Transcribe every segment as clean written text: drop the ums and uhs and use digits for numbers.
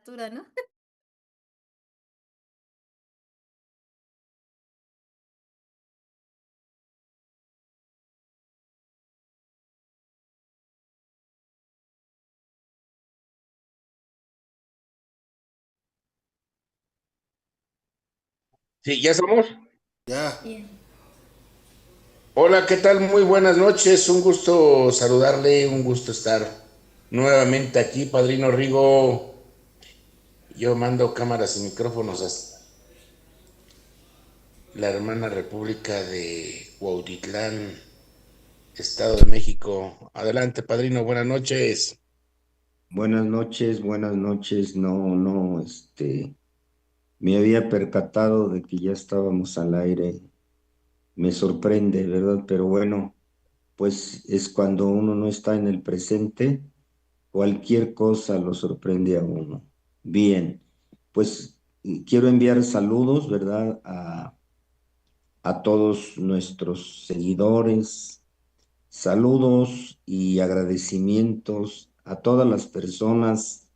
temperatura, ¿no? Sí, ya estamos. Ya, Bien. Hola, ¿qué tal? Muy buenas noches. Un gusto saludarle, un gusto estar nuevamente aquí, Padrino Rigo. Yo mando cámaras y micrófonos a la hermana República de Cuautitlán, Estado de México. Adelante, Padrino, buenas noches. buenas noches, buenas noches. No, no, me había percatado de que ya estábamos al aire. Me sorprende, ¿verdad? Pero bueno, pues es cuando uno no está en el presente, cualquier cosa lo sorprende a uno. Bien, pues quiero enviar saludos, ¿verdad? A todos nuestros seguidores, saludos y agradecimientos a todas las personas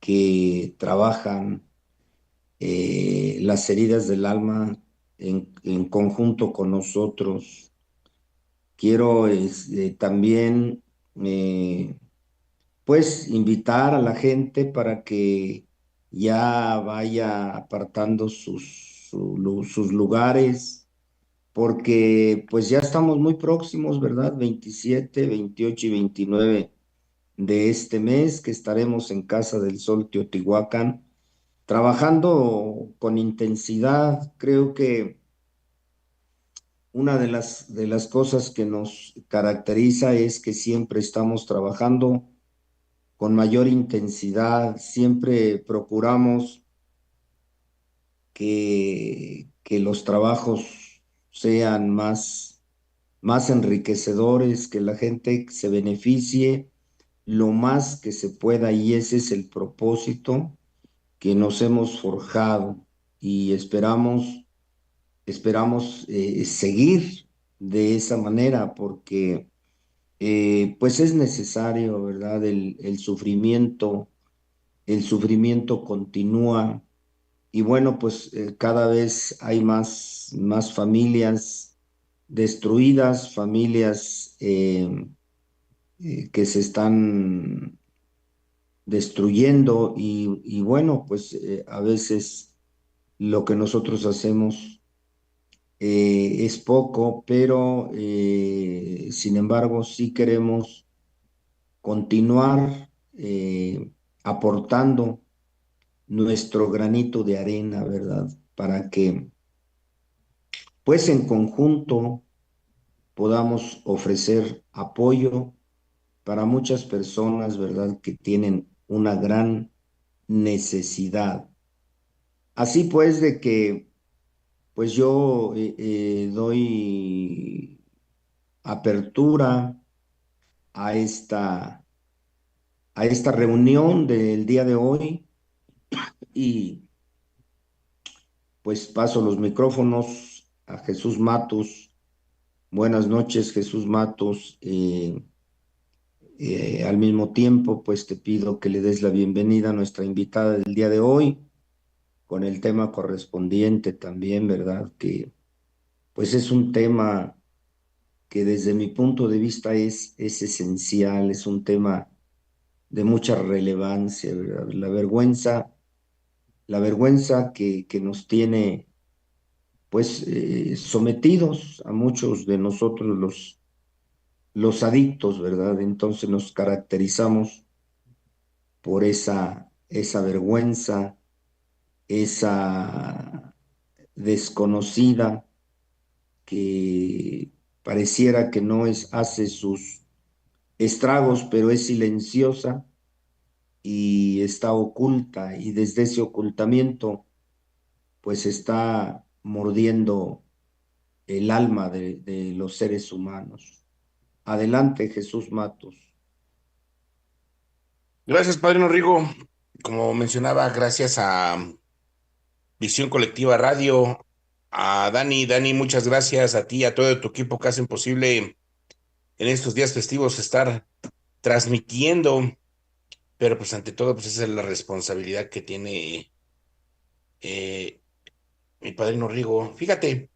que trabajan las heridas del alma en conjunto con nosotros. Quiero también, eh, pues, invitar a la gente para que ya vaya apartando sus lugares, porque pues ya estamos muy próximos, ¿verdad? 27, 28 y 29 de este mes que estaremos en Casa del Sol Teotihuacán trabajando con intensidad. Creo que una de las cosas que nos caracteriza es que siempre estamos trabajando con mayor intensidad, siempre procuramos que los trabajos sean más enriquecedores, que la gente se beneficie lo más que se pueda, y ese es el propósito que nos hemos forjado, y esperamos seguir de esa manera, porque pues es necesario, ¿verdad? El sufrimiento continúa, y bueno, pues cada vez hay más familias destruidas, familias que se están destruyendo, y bueno, pues a veces lo que nosotros hacemos es poco, pero sin embargo sí queremos continuar aportando nuestro granito de arena, ¿verdad? Para que pues en conjunto podamos ofrecer apoyo para muchas personas, ¿verdad? Que tienen una gran necesidad. Así pues, de que pues yo doy apertura a a esta reunión del día de hoy, y pues paso los micrófonos a Jesús Matus. Buenas noches, Jesús Matus. Al mismo tiempo, pues te pido que le des la bienvenida a nuestra invitada del día de hoy con el tema correspondiente también, ¿verdad? Que pues es un tema que desde mi punto de vista es esencial, es un tema de mucha relevancia, ¿verdad? La vergüenza que nos tiene pues sometidos a muchos de nosotros los adictos, ¿verdad? Entonces nos caracterizamos por esa vergüenza, esa desconocida que pareciera que no hace sus estragos, pero es silenciosa y está oculta, y desde ese ocultamiento pues está mordiendo el alma de los seres humanos. Adelante, Jesús Matos. Gracias, Padrino Rigo. Como mencionaba, gracias a Visión Colectiva Radio, a Dani, muchas gracias a ti y a todo tu equipo que hacen posible en estos días festivos estar transmitiendo pero pues ante todo, pues esa es la responsabilidad que tiene eh, mi padrino Rigo. Fíjate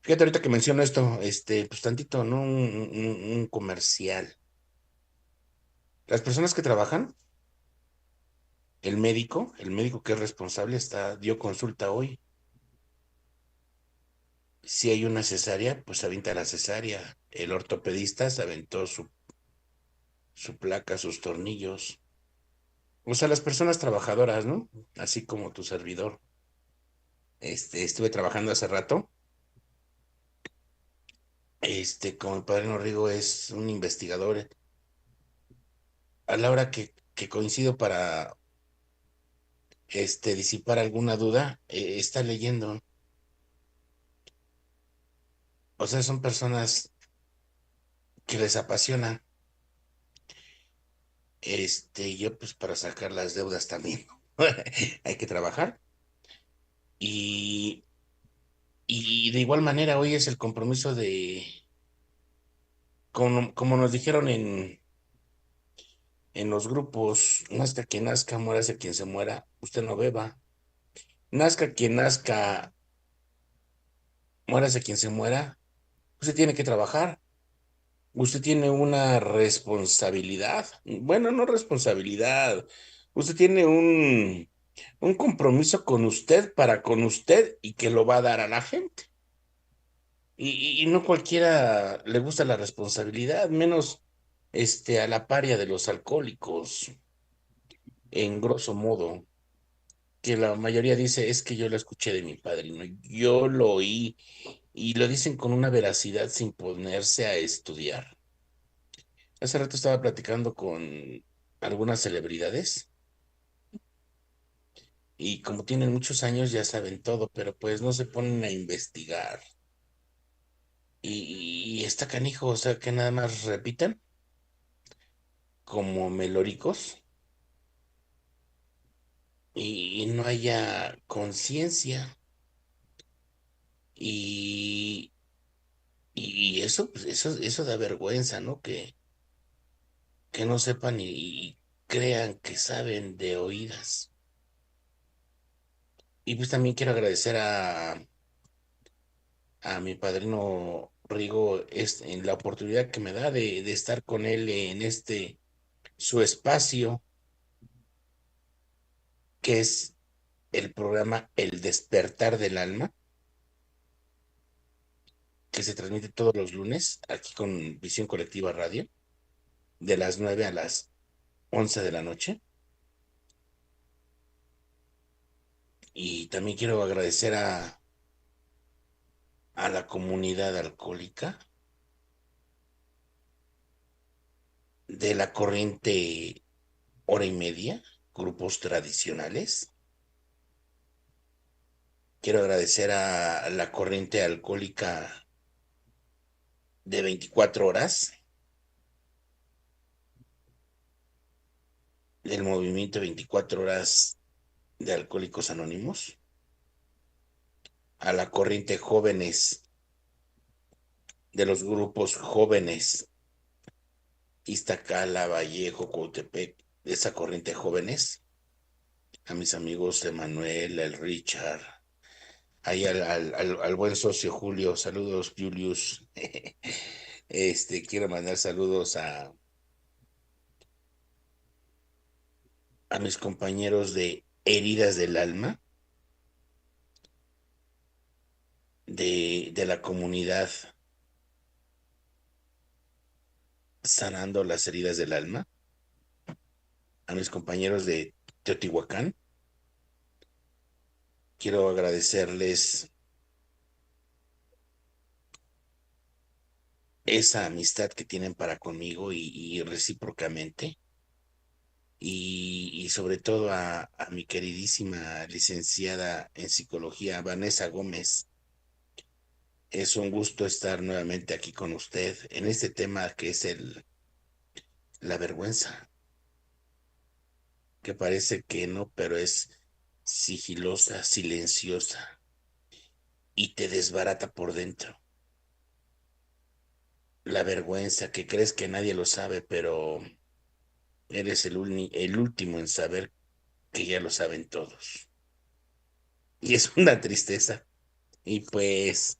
ahorita que menciono esto, pues tantito, ¿no? Un comercial. Las personas que trabajan, el médico que es responsable dio consulta hoy. Si hay una cesárea, pues se avienta la cesárea. El ortopedista se aventó su placa, sus tornillos. O sea, las personas trabajadoras, ¿no? Así como tu servidor. Estuve trabajando hace rato. Como el padre Rigo es un investigador, a la hora que coincido para disipar alguna duda, está leyendo. O sea, son personas que les apasiona. Yo pues para sacar las deudas también hay que trabajar. Y, y de igual manera, hoy es el compromiso como nos dijeron en los grupos, nazca quien nazca, muérase quien se muera, usted no beba. Nazca quien nazca, muérase quien se muera, usted tiene que trabajar. Usted tiene una responsabilidad. Bueno, no responsabilidad. Usted tiene un compromiso con usted, para con usted, y que lo va a dar a la gente. Y no cualquiera le gusta la responsabilidad, menos a la paria de los alcohólicos, en grosso modo, que la mayoría dice, es que yo lo escuché de mi padrino, yo lo oí, y lo dicen con una veracidad sin ponerse a estudiar. Hace rato estaba platicando con algunas celebridades y como tienen muchos años ya saben todo, pero pues no se ponen a investigar. Y está canijo, o sea, que nada más repitan como melóricos y no haya conciencia. Y, y eso, pues eso da vergüenza, ¿no? Que no sepan y crean que saben de oídas. Y pues también quiero agradecer a mi padrino Rigo en la oportunidad que me da de estar con él en su espacio, que es el programa El Despertar del Alma, que se transmite todos los lunes aquí con Visión Colectiva Radio, de las 9 a las 11 de la noche. Y también quiero agradecer a la comunidad alcohólica de la corriente hora y media, grupos tradicionales. Quiero agradecer a la corriente alcohólica de 24 horas, del movimiento 24 horas de Alcohólicos Anónimos, a la corriente jóvenes de los grupos jóvenes Iztacala, Vallejo, Coatepec, de esa corriente jóvenes, a mis amigos Emanuel, el Richard, ahí al buen socio Julio, saludos Julius. Quiero mandar saludos a mis compañeros de Heridas del Alma, de la comunidad Sanando las Heridas del Alma, a mis compañeros de Teotihuacán. Quiero agradecerles esa amistad que tienen para conmigo y recíprocamente. Y sobre todo a mi queridísima licenciada en psicología, Vanessa Gómez. Es un gusto estar nuevamente aquí con usted en este tema que es la vergüenza, que parece que no, pero es sigilosa, silenciosa y te desbarata por dentro. La vergüenza, que crees que nadie lo sabe, pero eres el último en saber que ya lo saben todos. Y es una tristeza. Y pues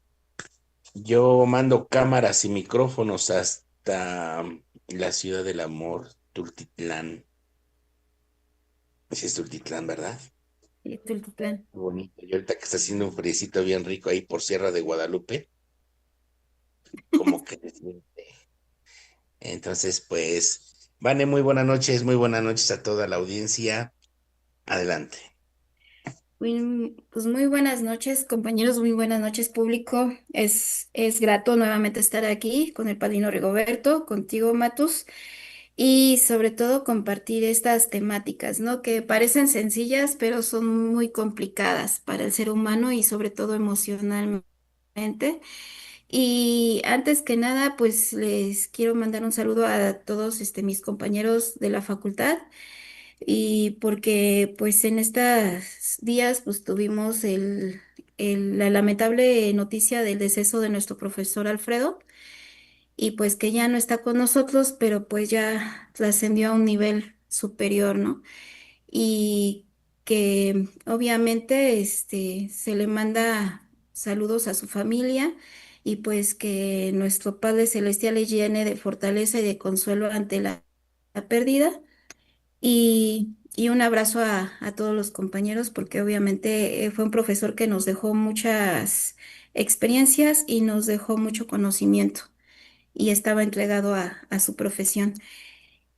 yo mando cámaras y micrófonos hasta la ciudad del amor, Tultitlán. Sí es Tultitlán, ¿verdad? Y Tultitlán. Qué bonito. Y ahorita que está haciendo un friecito bien rico ahí por Sierra de Guadalupe, como que se siente. Entonces, pues, Vane, muy buenas noches a toda la audiencia. Adelante. Pues muy buenas noches, compañeros, muy buenas noches, público. Es grato nuevamente estar aquí con el padrino Rigoberto, contigo, Matus, y sobre todo compartir estas temáticas, ¿no? Que parecen sencillas, pero son muy complicadas para el ser humano y sobre todo emocionalmente. Y antes que nada, pues les quiero mandar un saludo a todos mis compañeros de la facultad y porque pues en estos días pues tuvimos la lamentable noticia del deceso de nuestro profesor Alfredo y pues que ya no está con nosotros, pero pues ya trascendió a un nivel superior, ¿no? Y que obviamente se le manda saludos a su familia y pues que nuestro Padre Celestial le llene de fortaleza y de consuelo ante la pérdida y un abrazo a todos los compañeros porque obviamente fue un profesor que nos dejó muchas experiencias y nos dejó mucho conocimiento y estaba entregado a su profesión.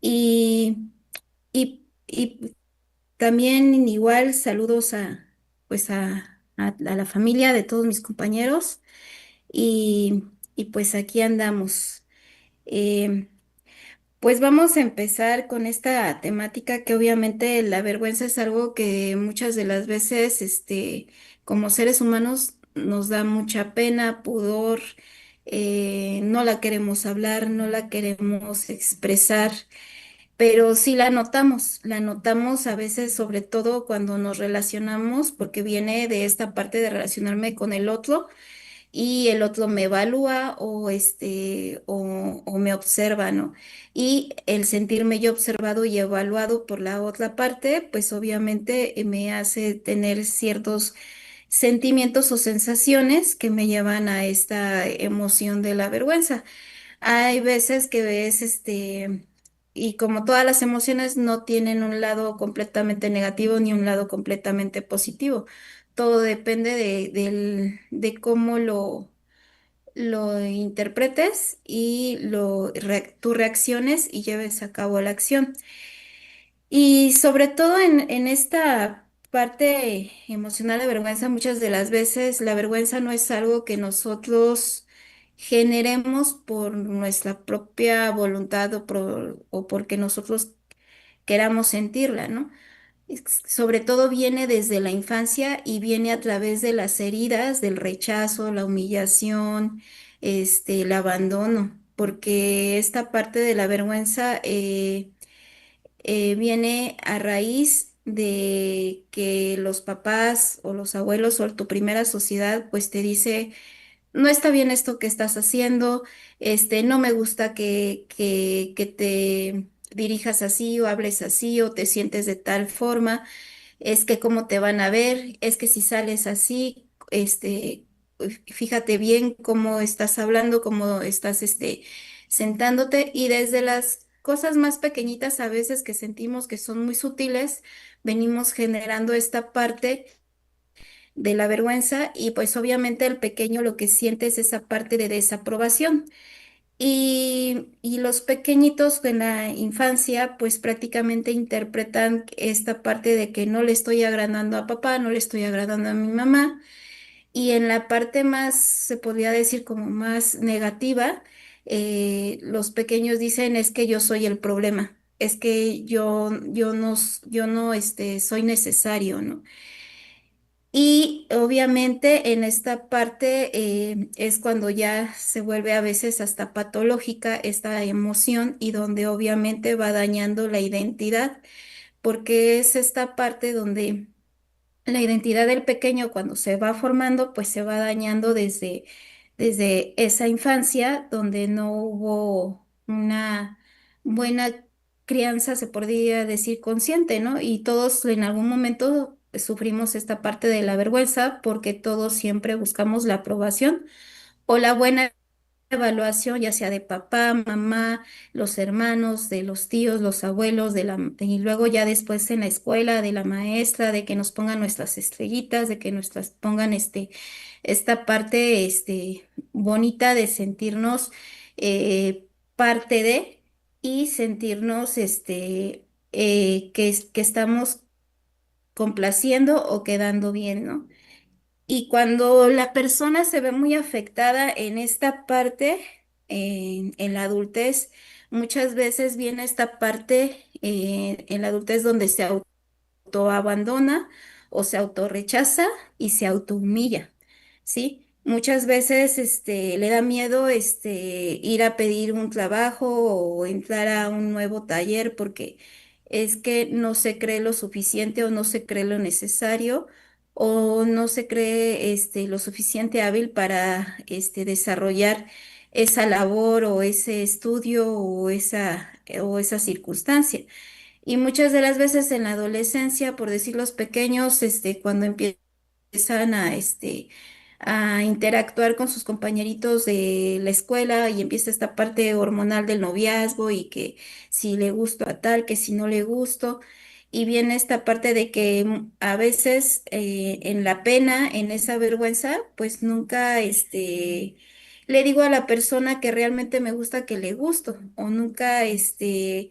Y, y también igual saludos pues a la familia de todos mis compañeros y pues aquí andamos. Em, pues vamos a empezar con esta temática que obviamente la vergüenza es algo que muchas de las veces, como seres humanos nos da mucha pena, pudor, no la queremos hablar, no la queremos expresar, pero sí la notamos a veces sobre todo cuando nos relacionamos, porque viene de esta parte de relacionarme con el otro y el otro me evalúa o me observa, ¿no? Y el sentirme yo observado y evaluado por la otra parte, pues obviamente me hace tener ciertos sentimientos o sensaciones que me llevan a esta emoción de la vergüenza. Hay veces que ves, y como todas las emociones no tienen un lado completamente negativo ni un lado completamente positivo. Todo depende de cómo lo interpretes y tú reacciones y lleves a cabo la acción. Y sobre todo en esta parte emocional de vergüenza, muchas de las veces la vergüenza no es algo que nosotros generemos por nuestra propia voluntad o porque nosotros queramos sentirla, ¿no? Sobre todo viene desde la infancia y viene a través de las heridas, del rechazo, la humillación, el abandono, porque esta parte de la vergüenza viene a raíz de que los papás o los abuelos o tu primera sociedad pues te dice no está bien esto que estás haciendo, no me gusta que te dirijas así o hables así o te sientes de tal forma, es que cómo te van a ver, es que si sales así, fíjate bien cómo estás hablando, cómo estás, sentándote y desde las cosas más pequeñitas a veces que sentimos que son muy sutiles, venimos generando esta parte de la vergüenza y pues obviamente el pequeño lo que siente es esa parte de desaprobación. Y los pequeñitos en la infancia pues prácticamente interpretan esta parte de que no le estoy agradando a papá, no le estoy agradando a mi mamá. Y en la parte más, se podría decir como más negativa, los pequeños dicen es que yo soy el problema, es que yo no soy necesario, ¿no? Y obviamente en esta parte es cuando ya se vuelve a veces hasta patológica esta emoción y donde obviamente va dañando la identidad, porque es esta parte donde la identidad del pequeño cuando se va formando, pues se va dañando desde esa infancia donde no hubo una buena crianza, se podría decir, consciente, ¿no? Y todos en algún momento sufrimos esta parte de la vergüenza porque todos siempre buscamos la aprobación o la buena evaluación, ya sea de papá, mamá, los hermanos, de los tíos, los abuelos, y luego ya después en la escuela, de la maestra, de que nos pongan nuestras estrellitas, de que nuestras pongan esta parte bonita de sentirnos parte de y sentirnos que estamos complaciendo o quedando bien, ¿no? Y cuando la persona se ve muy afectada en esta parte, en la adultez, muchas veces viene esta parte en la adultez donde se autoabandona o se autorrechaza y se autohumilla, ¿sí? Muchas veces le da miedo ir a pedir un trabajo o entrar a un nuevo taller porque es que no se cree lo suficiente o no se cree lo necesario o no se cree lo suficiente hábil para desarrollar esa labor o ese estudio o esa circunstancia. Y muchas de las veces en la adolescencia, por decir los pequeños, cuando empiezan a interactuar con sus compañeritos de la escuela y empieza esta parte hormonal del noviazgo y que si le gusto a tal, que si no le gusto. Y viene esta parte de que a veces en la pena, en esa vergüenza, pues nunca le digo a la persona que realmente me gusta que le gusto o nunca le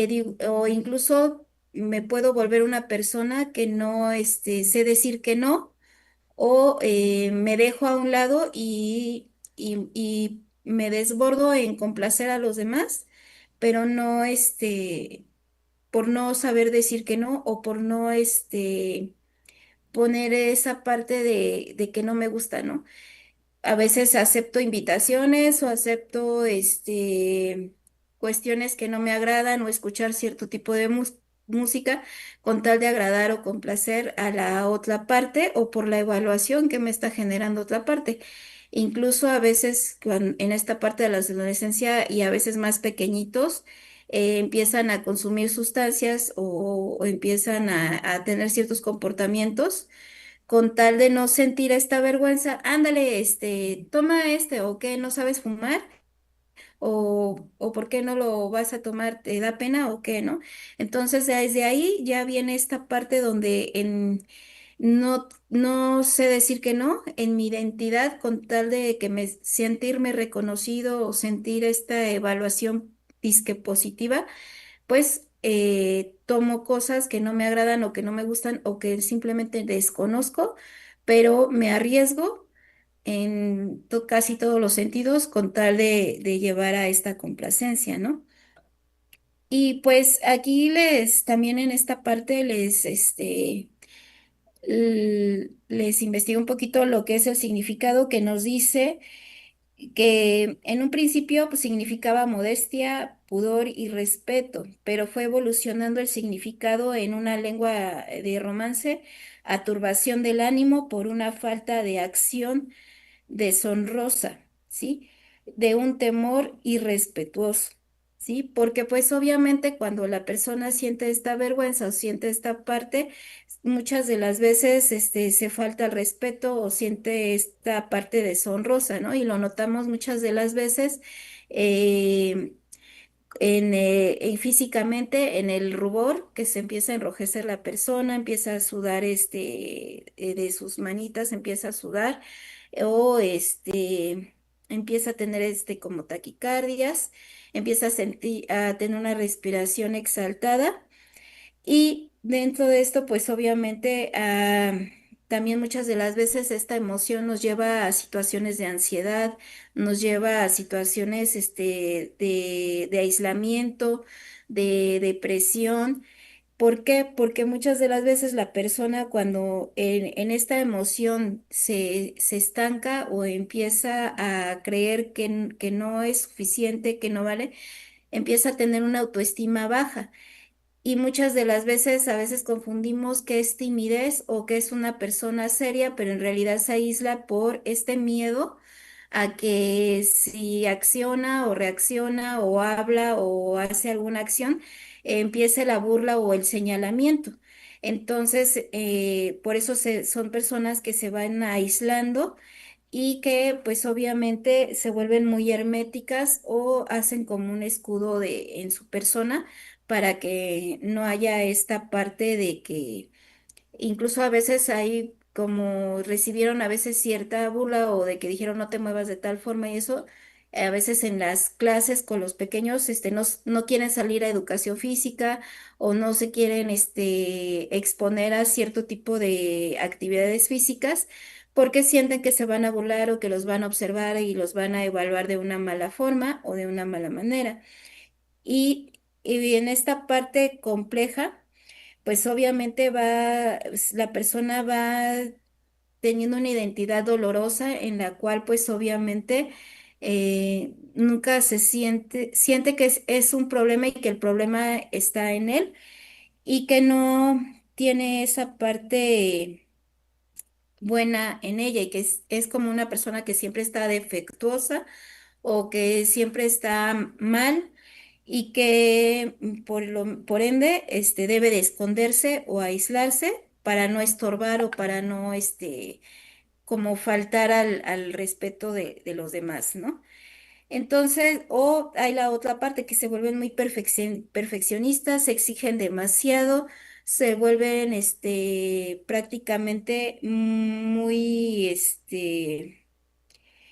digo, o incluso me puedo volver una persona que no sé decir que no o me dejo a un lado y me desbordo en complacer a los demás, pero no por no saber decir que no o por no poner esa parte de que no me gusta, ¿no? A veces acepto invitaciones o acepto cuestiones que no me agradan o escuchar cierto tipo de música con tal de agradar o complacer a la otra parte o por la evaluación que me está generando otra parte. Incluso a veces en esta parte de la adolescencia y a veces más pequeñitos empiezan a consumir sustancias o empiezan a tener ciertos comportamientos con tal de no sentir esta vergüenza, ándale, toma o qué, no sabes fumar, o por qué no lo vas a tomar, te da pena o qué, ¿no? Entonces, desde ahí ya viene esta parte donde no sé decir que no en mi identidad con tal de que sentirme reconocido o sentir esta evaluación disque positiva pues tomo cosas que no me agradan o que no me gustan o que simplemente desconozco, pero me arriesgo en casi todos los sentidos con tal de llevar a esta complacencia, ¿no? Y pues aquí también en esta parte les investigo un poquito lo que es el significado que nos dice que en un principio pues, significaba modestia, pudor y respeto, pero fue evolucionando el significado en una lengua de romance a turbación del ánimo por una falta de acción deshonrosa, ¿sí? De un temor irrespetuoso, ¿sí? Porque pues obviamente cuando la persona siente esta vergüenza o siente esta parte, muchas de las veces se falta el respeto o siente esta parte deshonrosa, ¿no? Y lo notamos muchas de las veces. eh, físicamente en el rubor que se empieza a enrojecer la persona, empieza a sudar de sus manitas, empieza a sudar o empieza a tener como taquicardias, empieza a sentir a tener una respiración exaltada y dentro de esto, pues obviamente, también muchas de las veces esta emoción nos lleva a situaciones de ansiedad, nos lleva a situaciones de aislamiento, de depresión. ¿Por qué? Porque muchas de las veces la persona cuando en esta emoción se estanca o empieza a creer que no es suficiente, que no vale, empieza a tener una autoestima baja. Y muchas de las veces, a veces confundimos qué es timidez o qué es una persona seria, pero en realidad se aísla por este miedo a que si acciona o reacciona o habla o hace alguna acción, empiece la burla o el señalamiento. Entonces, por eso son personas que se van aislando y que pues obviamente se vuelven muy herméticas o hacen como un escudo en su persona para que no haya esta parte de que incluso a veces hay como recibieron a veces cierta burla o de que dijeron no te muevas de tal forma y eso, a veces en las clases con los pequeños, no quieren salir a educación física o no se quieren, exponer a cierto tipo de actividades físicas porque sienten que se van a burlar o que los van a observar y los van a evaluar de una mala forma o de una mala manera. Y en esta parte compleja, pues obviamente la persona va teniendo una identidad dolorosa en la cual pues obviamente nunca siente que es un problema y que el problema está en él y que no tiene esa parte buena en ella y que es como una persona que siempre está defectuosa o que siempre está mal y que por ende debe de esconderse o aislarse para no estorbar o para no como faltar al respeto de los demás, ¿no? Entonces, o hay la otra parte que se vuelven muy perfeccionistas, se exigen demasiado, se vuelven prácticamente muy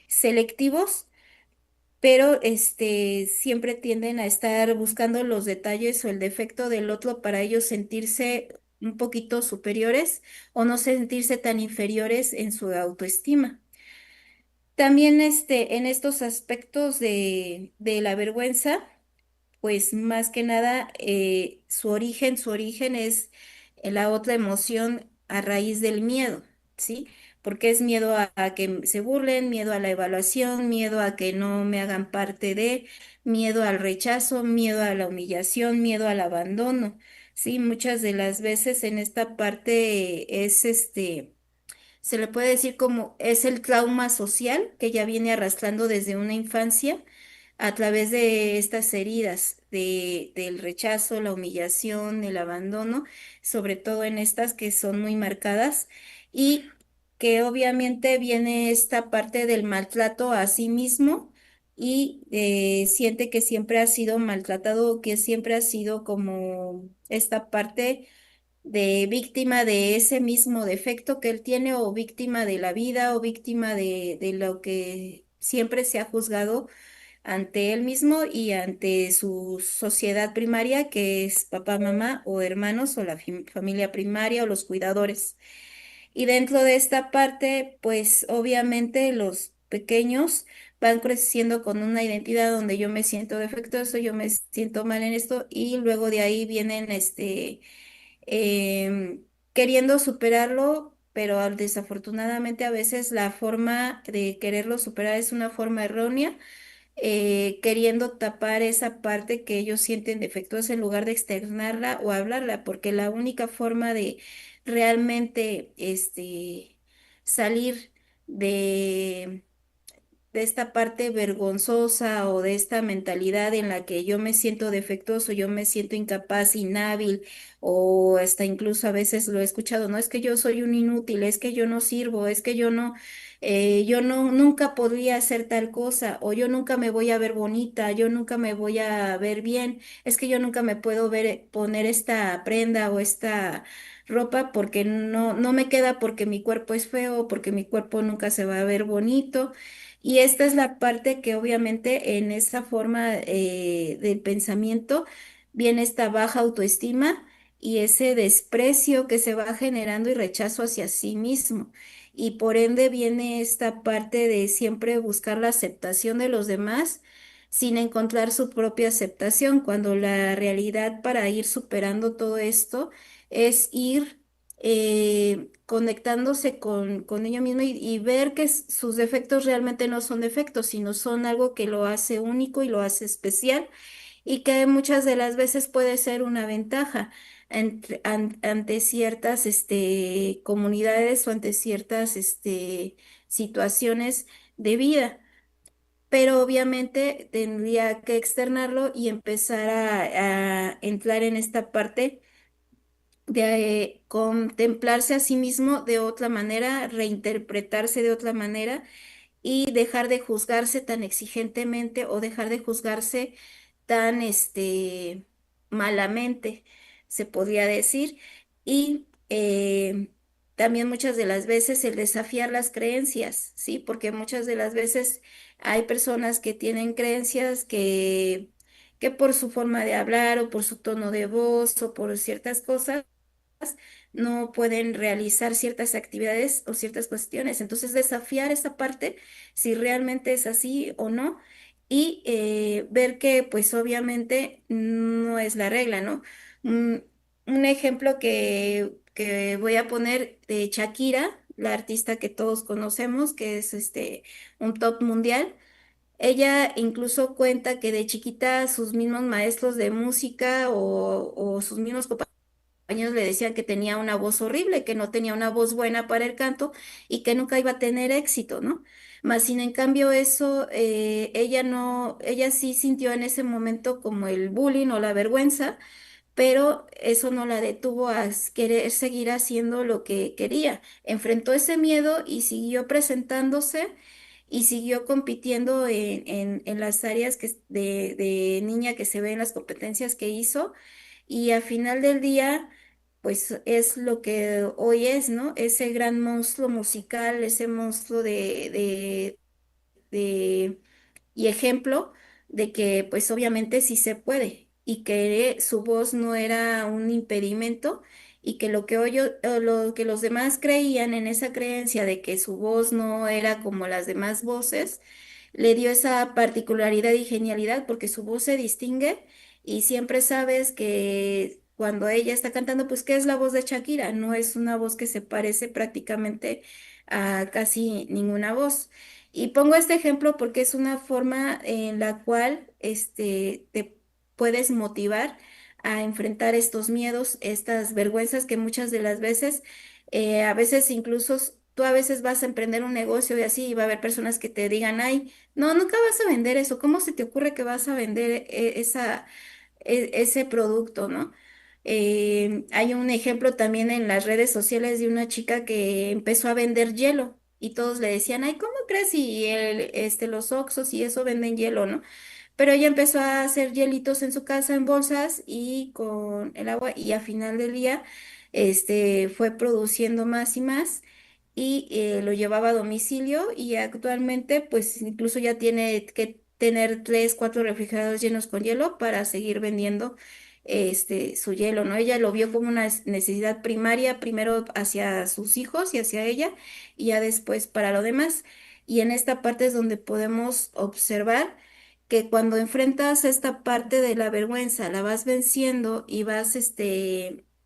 selectivos, pero siempre tienden a estar buscando los detalles o el defecto del otro para ellos sentirse un poquito superiores o no sentirse tan inferiores en su autoestima. También en estos aspectos de la vergüenza, pues más que nada su origen es la otra emoción a raíz del miedo, ¿sí? Porque es miedo a que se burlen, miedo a la evaluación, miedo a que no me hagan parte miedo al rechazo, miedo a la humillación, miedo al abandono, ¿sí? Muchas de las veces en esta parte es se le puede decir como es el trauma social que ya viene arrastrando desde una infancia a través de estas heridas del rechazo, la humillación, el abandono, sobre todo en estas que son muy marcadas y que obviamente viene esta parte del maltrato a sí mismo y siente que siempre ha sido maltratado, que siempre ha sido como esta parte de víctima de ese mismo defecto que él tiene o víctima de la vida o víctima de lo que siempre se ha juzgado ante él mismo y ante su sociedad primaria, que es papá, mamá o hermanos o la familia primaria o los cuidadores. Y dentro de esta parte, pues obviamente los pequeños van creciendo con una identidad donde yo me siento defectuoso, yo me siento mal en esto y luego de ahí vienen queriendo superarlo, pero desafortunadamente a veces la forma de quererlo superar es una forma errónea, queriendo tapar esa parte que ellos sienten defectuosa en lugar de externarla o hablarla, porque la única forma de realmente salir de de esta parte vergonzosa o de esta mentalidad en la que yo me siento defectuoso, yo me siento incapaz, inhábil, o hasta incluso a veces lo he escuchado, no es que yo soy un inútil, es que yo no sirvo, es que yo no, nunca podría hacer tal cosa, o yo nunca me voy a ver bonita, yo nunca me voy a ver bien, es que yo nunca me puedo ver, poner esta prenda o esta ropa porque no me queda porque mi cuerpo es feo, porque mi cuerpo nunca se va a ver bonito. Y esta es la parte que obviamente en esa forma del pensamiento viene esta baja autoestima y ese desprecio que se va generando y rechazo hacia sí mismo. Y por ende viene esta parte de siempre buscar la aceptación de los demás sin encontrar su propia aceptación, cuando la realidad para ir superando todo esto es ir conectándose con ello mismo y ver que sus defectos realmente no son defectos, sino son algo que lo hace único y lo hace especial y que muchas de las veces puede ser una ventaja ante ciertas comunidades o ante ciertas situaciones de vida. pero obviamente tendría que externarlo y empezar a entrar en esta parte de contemplarse a sí mismo de otra manera, reinterpretarse de otra manera y dejar de juzgarse tan exigentemente o dejar de juzgarse tan malamente, se podría decir. Y también muchas de las veces el desafiar las creencias, ¿sí? Porque muchas de las veces hay personas que tienen creencias que por su forma de hablar o por su tono de voz o por ciertas cosas, no pueden realizar ciertas actividades o ciertas cuestiones. Entonces, desafiar esa parte, si realmente es así o no, y ver que, pues, obviamente no es la regla, ¿no? Un, un ejemplo que voy a poner de Shakira, la artista que todos conocemos, que es un top mundial. Ella incluso cuenta que de chiquita sus mismos maestros de música o sus mismos compañeros le decían que tenía una voz horrible, que no tenía una voz buena para el canto y que nunca iba a tener éxito, ¿no? Más sin en cambio eso, ella no, ella sí sintió en ese momento como el bullying o la vergüenza, pero eso no la detuvo a querer seguir haciendo lo que quería. Enfrentó ese miedo y siguió presentándose y siguió compitiendo en las áreas de niña que se ve en las competencias que hizo. Y al final del día, pues es lo que hoy es, ¿no? Ese gran monstruo musical, ese monstruo de y ejemplo de que pues obviamente sí se puede y que su voz no era un impedimento y que lo que o lo que los demás creían en esa creencia de que su voz no era como las demás voces, le dio esa particularidad y genialidad porque su voz se distingue y siempre sabes que cuando ella está cantando, pues que es la voz de Shakira, no es una voz que se parece prácticamente a casi ninguna voz. Y pongo este ejemplo porque es una forma en la cual te puedes motivar a enfrentar estos miedos, estas vergüenzas que muchas de las veces, a veces incluso tú a veces vas a emprender un negocio y así y va a haber personas que te digan, ay, no, nunca vas a vender eso, ¿cómo se te ocurre que vas a vender ese producto, ¿no? Hay un ejemplo también en las redes sociales de una chica que empezó a vender hielo y todos le decían, ay, ¿cómo crees? Y los Oxxos y eso venden hielo, ¿no? Pero ella empezó a hacer hielitos en su casa en bolsas y con el agua y a final del día, fue produciendo más y más y lo llevaba a domicilio y actualmente pues incluso ya tiene que tener 3, 4 refrigeradores llenos con hielo para seguir vendiendo su hielo, ¿no? Ella lo vio como una necesidad primaria, primero hacia sus hijos y hacia ella, y ya después para lo demás. Y en esta parte es donde podemos observar que cuando enfrentas esta parte de la vergüenza, la vas venciendo y vas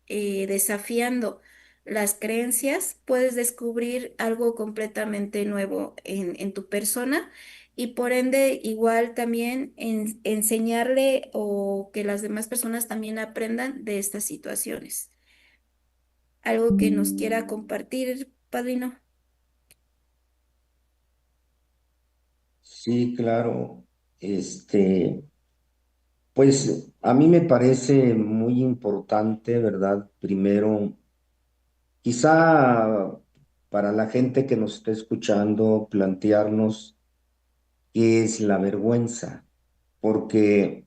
desafiando las creencias, puedes descubrir algo completamente nuevo en tu persona y por ende igual también enseñarle o que las demás personas también aprendan de estas situaciones. Algo que nos quiera compartir, padrino. Sí, claro. Este, pues a mí me parece muy importante, ¿verdad? Primero, quizá para la gente que nos está escuchando, plantearnos qué es la vergüenza, porque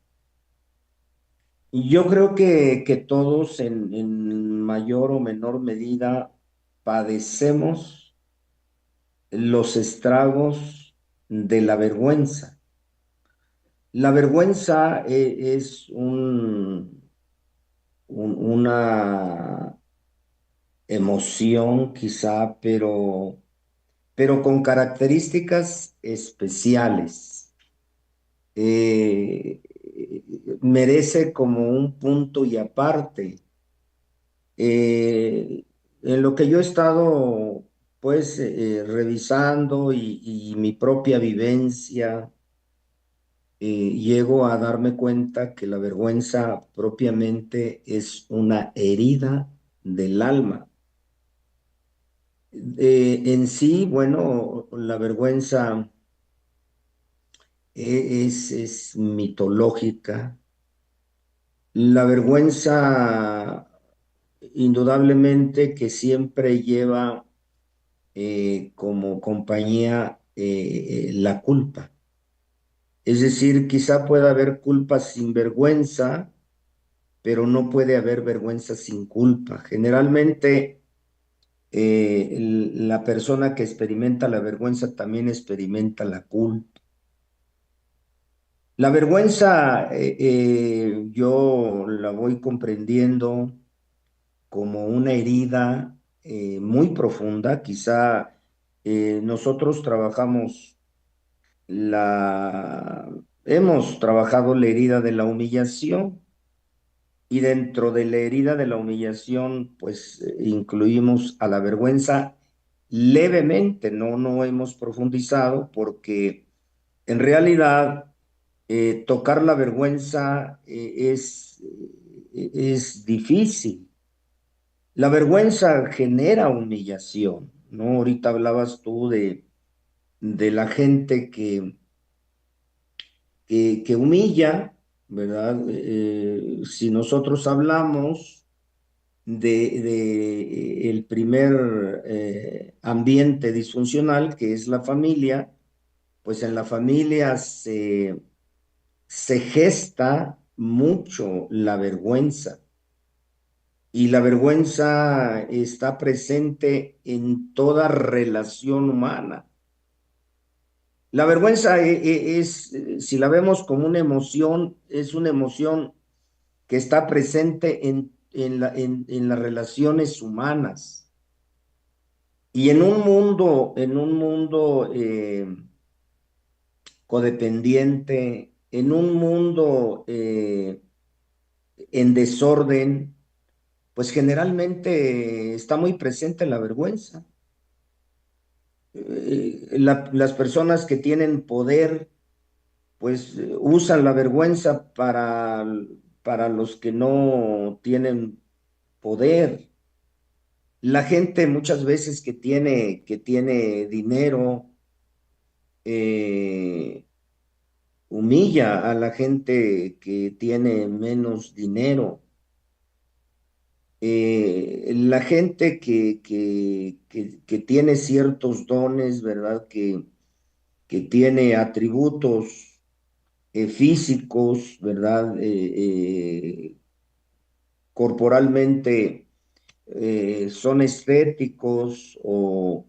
yo creo que todos en mayor o menor medida padecemos los estragos de la vergüenza. La vergüenza es una emoción quizá, pero con características especiales. Eh, Merece como un punto y aparte. En lo que yo he estado pues revisando y mi propia vivencia, llego a darme cuenta que la vergüenza propiamente es una herida del alma. En sí, bueno, la vergüenza es mitológica. La vergüenza, indudablemente, que siempre lleva como compañía la culpa. Es decir, quizá pueda haber culpa sin vergüenza, pero no puede haber vergüenza sin culpa. Generalmente, la persona que experimenta la vergüenza también experimenta la culpa. La vergüenza, yo la voy comprendiendo como una herida muy profunda. Quizá nosotros hemos trabajado la herida de la humillación, y dentro de la herida de la humillación, pues incluimos a la vergüenza levemente. No hemos profundizado porque en realidad tocar la vergüenza es difícil. La vergüenza genera humillación, ¿no? Ahorita hablabas tú de la gente que humilla, ¿verdad? Si nosotros hablamos de el primer ambiente disfuncional, que es la familia, pues en la familia se gesta mucho la vergüenza. Y la vergüenza está presente en toda relación humana. La vergüenza si la vemos como una emoción, es una emoción que está presente en las relaciones humanas. Y en un mundo codependiente, en un mundo en desorden, pues generalmente está muy presente la vergüenza. Las personas que tienen poder, pues usan la vergüenza para los que no tienen poder. La gente muchas veces que tiene dinero, eh, humilla a la gente que tiene menos dinero. La gente que tiene ciertos dones, ¿verdad? Que tiene atributos físicos, ¿verdad? Corporalmente son estéticos o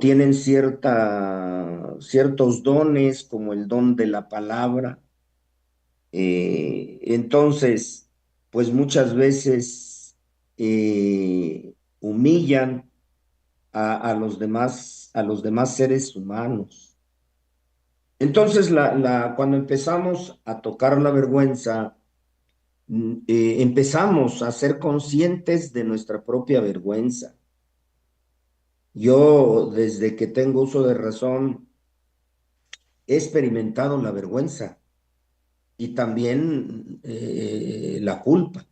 tienen ciertos dones, como el don de la palabra. Entonces, pues muchas veces humillan a los demás seres humanos. Entonces, cuando empezamos a tocar la vergüenza, empezamos a ser conscientes de nuestra propia vergüenza. Yo, desde que tengo uso de razón, he experimentado la vergüenza y también la culpa.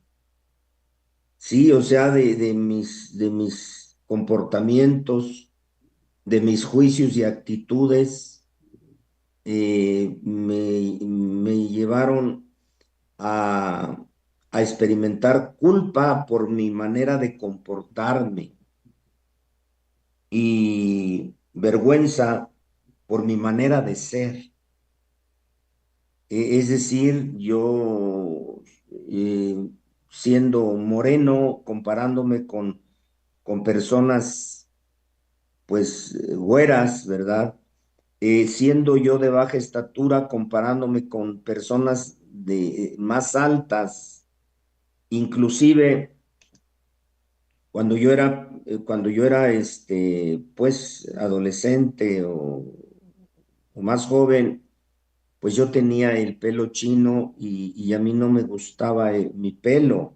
Sí, o sea, de mis comportamientos, de mis juicios y actitudes, me llevaron a, a experimentar culpa por mi manera de comportarme y vergüenza por mi manera de ser. Es decir, yo siendo moreno, comparándome con personas, pues, güeras, ¿verdad? Siendo yo de baja estatura, comparándome con personas más altas, inclusive cuando yo era pues, adolescente o más joven, pues yo tenía el pelo chino y a mí no me gustaba mi pelo.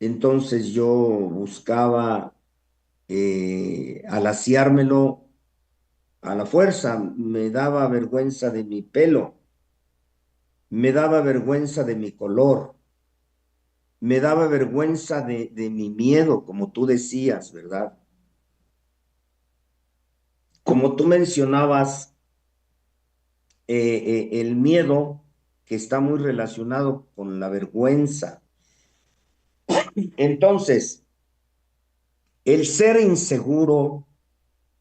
Entonces yo buscaba alaciármelo a la fuerza. Me daba vergüenza de mi pelo, me daba vergüenza de mi color, me daba vergüenza de mi miedo, como tú decías, ¿verdad? Como tú mencionabas, el miedo que está muy relacionado con la vergüenza. Entonces, el ser inseguro,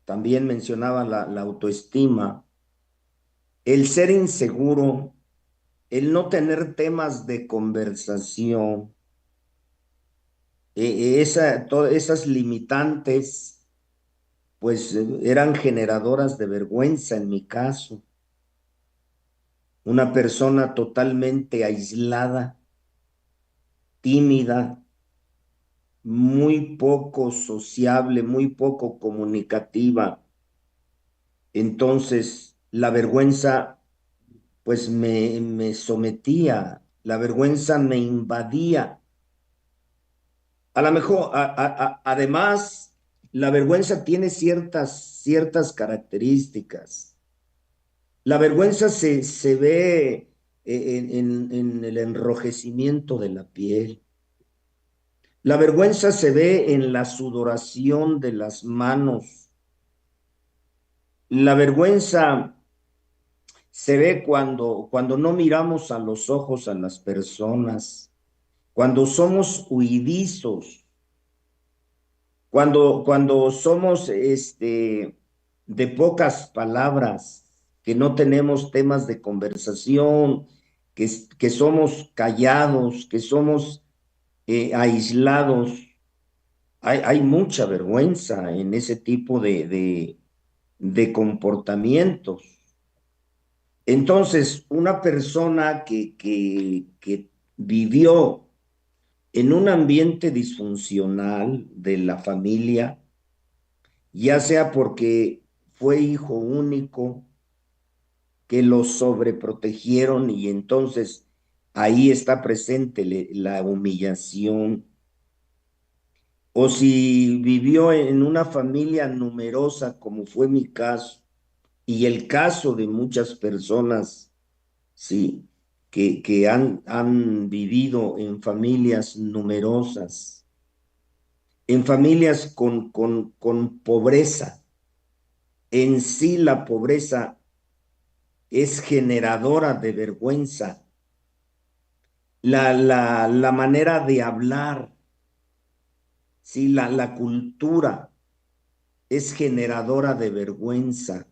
también mencionaba la autoestima, el ser inseguro, el no tener temas de conversación, todas esas limitantes, pues eran generadoras de vergüenza en mi caso. Una persona totalmente aislada, tímida, muy poco sociable, muy poco comunicativa. Entonces, la vergüenza, pues me sometía, la vergüenza me invadía. A lo mejor, además, la vergüenza tiene ciertas características. La vergüenza se ve en el enrojecimiento de la piel. La vergüenza se ve en la sudoración de las manos. La vergüenza se ve cuando no miramos a los ojos a las personas, cuando somos huidizos, cuando somos de pocas palabras, que no tenemos temas de conversación, que somos callados, que somos aislados. Hay mucha vergüenza en ese tipo de comportamientos. Entonces, una persona que vivió en un ambiente disfuncional de la familia, ya sea porque fue hijo único, que lo sobreprotegieron y entonces ahí está presente la humillación, o si vivió en una familia numerosa, como fue mi caso, y el caso de muchas personas, sí, que han vivido en familias numerosas, en familias con pobreza. En sí la pobreza es generadora de vergüenza. La manera de hablar, sí, la cultura es generadora de vergüenza.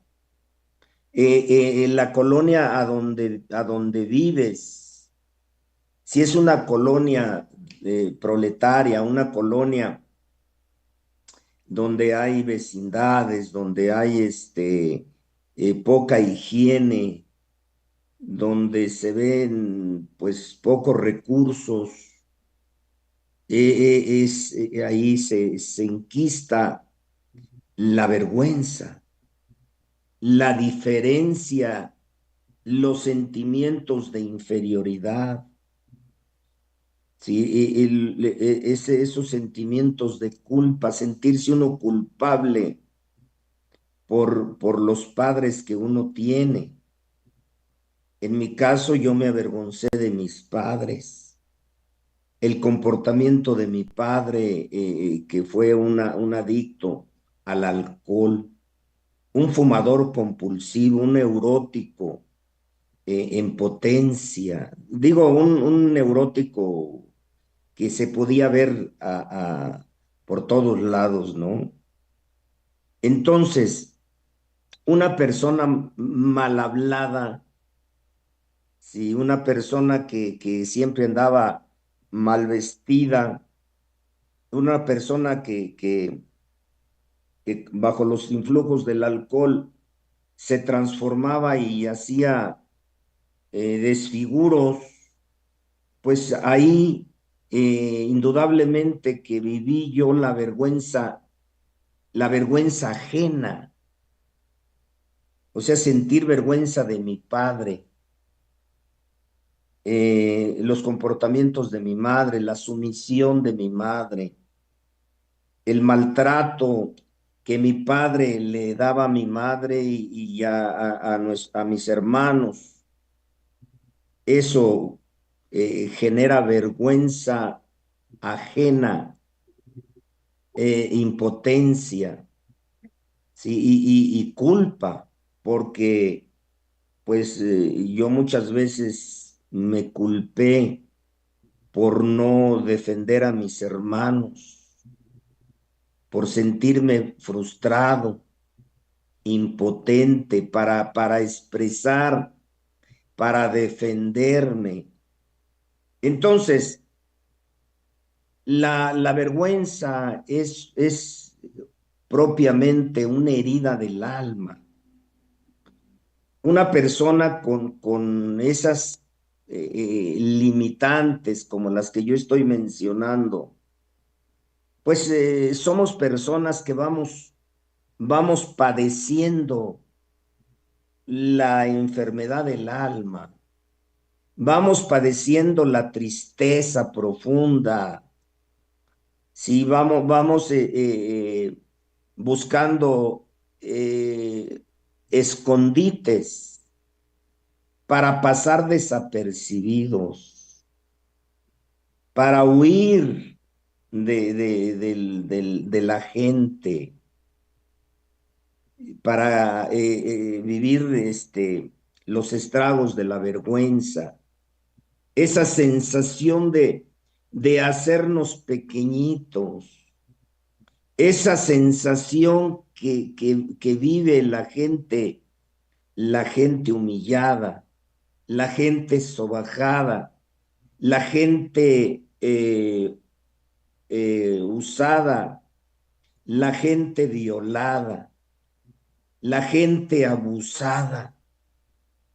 En la colonia a donde vives, si es una colonia proletaria, una colonia donde hay vecindades, donde hay poca higiene, donde se ven pues pocos recursos, ahí se enquista la vergüenza, la diferencia, los sentimientos de inferioridad, ¿sí? Esos sentimientos de culpa, sentirse uno culpable por los padres que uno tiene. En mi caso, yo me avergoncé de mis padres. El comportamiento de mi padre, que fue un adicto al alcohol, un fumador compulsivo, un neurótico en potencia. Digo, un neurótico que se podía ver por todos lados, ¿no? Entonces, una persona mal hablada, si una persona que siempre andaba mal vestida, una persona que bajo los influjos del alcohol se transformaba y hacía desfiguros, pues ahí indudablemente que viví yo la vergüenza ajena, o sea, sentir vergüenza de mi padre, los comportamientos de mi madre, la sumisión de mi madre, el maltrato que mi padre le daba a mi madre y a mis hermanos. Eso genera vergüenza ajena, impotencia, ¿sí? Y culpa, porque pues yo muchas veces me culpé por no defender a mis hermanos, por sentirme frustrado, impotente para expresar, para defenderme. Entonces, la vergüenza es propiamente una herida del alma. Una persona con esas limitantes como las que yo estoy mencionando, pues somos personas que vamos padeciendo la enfermedad del alma, vamos padeciendo la tristeza profunda, sí, vamos buscando escondites para pasar desapercibidos, para huir de la gente, para vivir los estragos de la vergüenza, esa sensación de hacernos pequeñitos, esa sensación que vive la gente humillada, la gente sobajada, la gente usada, la gente violada, la gente abusada.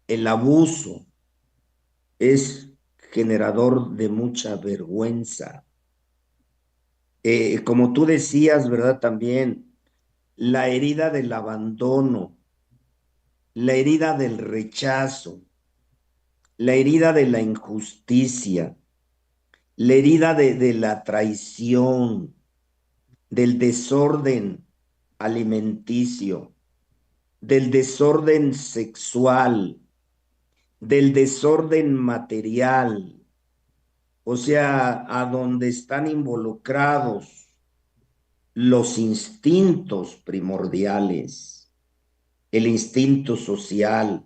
El abuso es generador de mucha vergüenza. Como tú decías, ¿verdad? También la herida del abandono, la herida del rechazo, la herida de la injusticia, la herida de la traición, del desorden alimenticio, del desorden sexual, del desorden material, o sea, a donde están involucrados los instintos primordiales, el instinto social,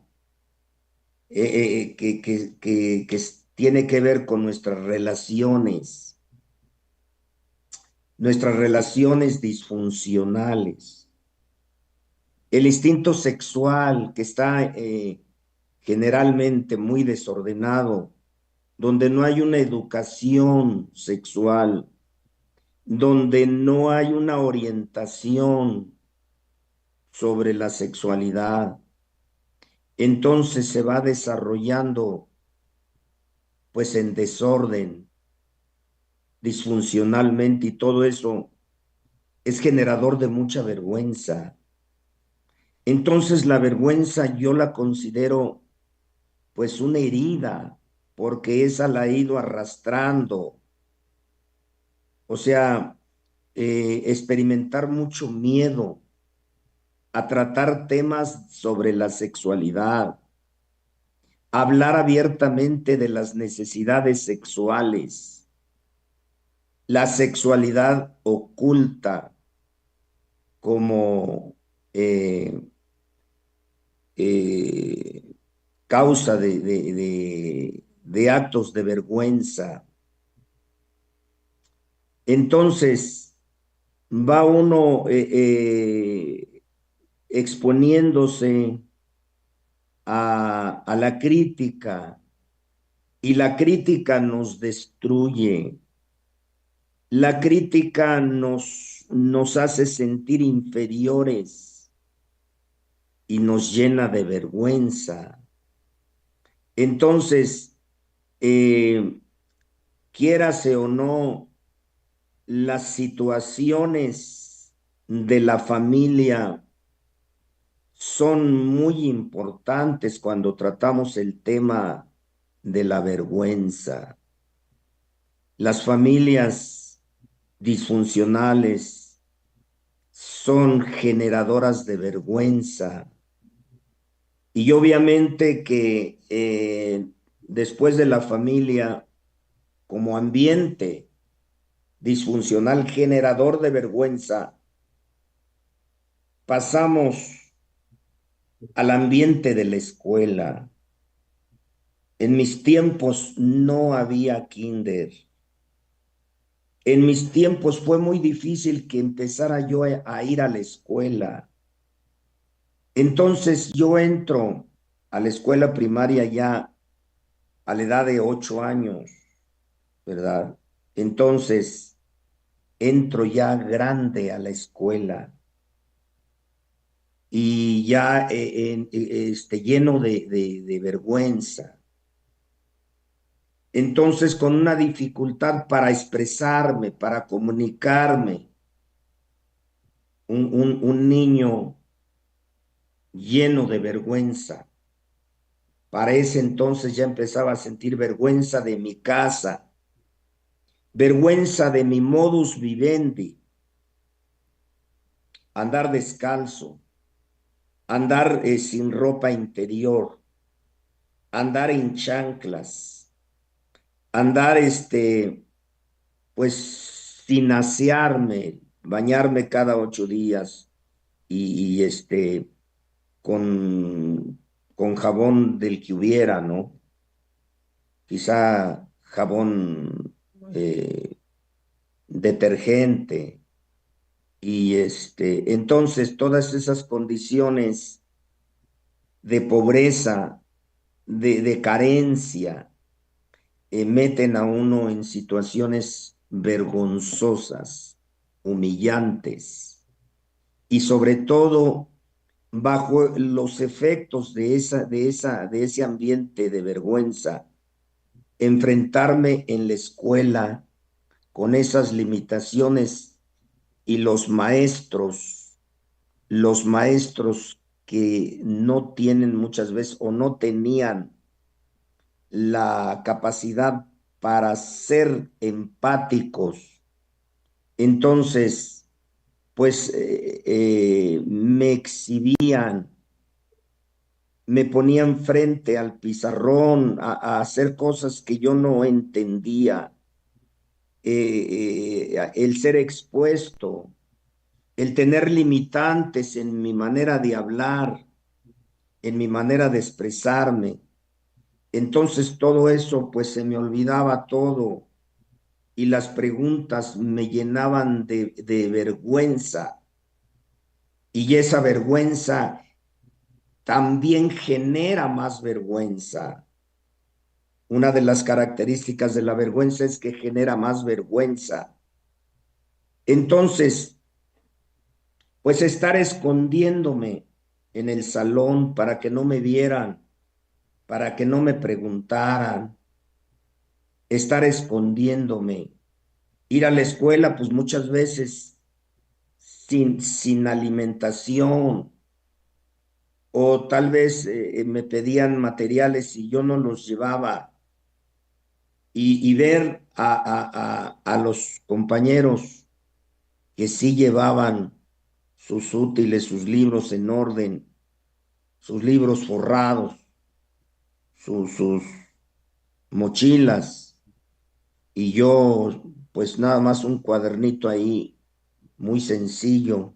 tiene que ver con nuestras relaciones disfuncionales, el instinto sexual que está generalmente muy desordenado, donde no hay una educación sexual, donde no hay una orientación sobre la sexualidad, entonces se va desarrollando pues en desorden, disfuncionalmente, y todo eso es generador de mucha vergüenza. Entonces la vergüenza yo la considero pues una herida, porque esa la he ido arrastrando. O sea, experimentar mucho miedo a tratar temas sobre la sexualidad, hablar abiertamente de las necesidades sexuales, la sexualidad oculta como eh, eh, causa de actos de vergüenza. Entonces, va uno exponiéndose a la crítica, y la crítica nos destruye. La crítica nos hace sentir inferiores y nos llena de vergüenza. Entonces, eh, quiérase o no, las situaciones de la familia son muy importantes cuando tratamos el tema de la vergüenza. Las familias disfuncionales son generadoras de vergüenza, y obviamente que después de la familia como ambiente disfuncional generador de vergüenza, pasamos al ambiente de la escuela. En mis tiempos no había kinder. En mis tiempos fue muy difícil que empezara yo a ir a la escuela. Entonces yo entro a la escuela primaria ya a la edad de 8 años, ¿verdad? Entonces entro ya grande a la escuela y ya lleno de vergüenza. Entonces con una dificultad para expresarme, para comunicarme, un niño lleno de vergüenza. Para ese entonces ya empezaba a sentir vergüenza de mi casa, vergüenza de mi modus vivendi, andar descalzo, andar sin ropa interior, andar en chanclas, andar pues sin asearme, bañarme cada 8 días y con, con jabón del que hubiera, ¿no? Quizá jabón detergente. Y entonces todas esas condiciones de pobreza, de carencia, meten a uno en situaciones vergonzosas, humillantes, y sobre todo bajo los efectos de ese ambiente de vergüenza, enfrentarme en la escuela con esas limitaciones y los maestros que no tienen muchas veces o no tenían la capacidad para ser empáticos, entonces, pues me exhibían, me ponían frente al pizarrón a hacer cosas que yo no entendía, el ser expuesto, el tener limitantes en mi manera de hablar, en mi manera de expresarme. Entonces todo eso, pues se me olvidaba todo y las preguntas me llenaban de vergüenza y esa vergüenza también genera más vergüenza. Una de las características de la vergüenza es que genera más vergüenza. Entonces, pues estar escondiéndome en el salón para que no me vieran, para que no me preguntaran, estar escondiéndome, ir a la escuela, pues muchas veces sin alimentación, o tal vez me pedían materiales y yo no los llevaba, y ver a los compañeros que sí llevaban sus útiles, sus libros en orden, sus libros forrados, sus mochilas, y yo pues nada más un cuadernito ahí muy sencillo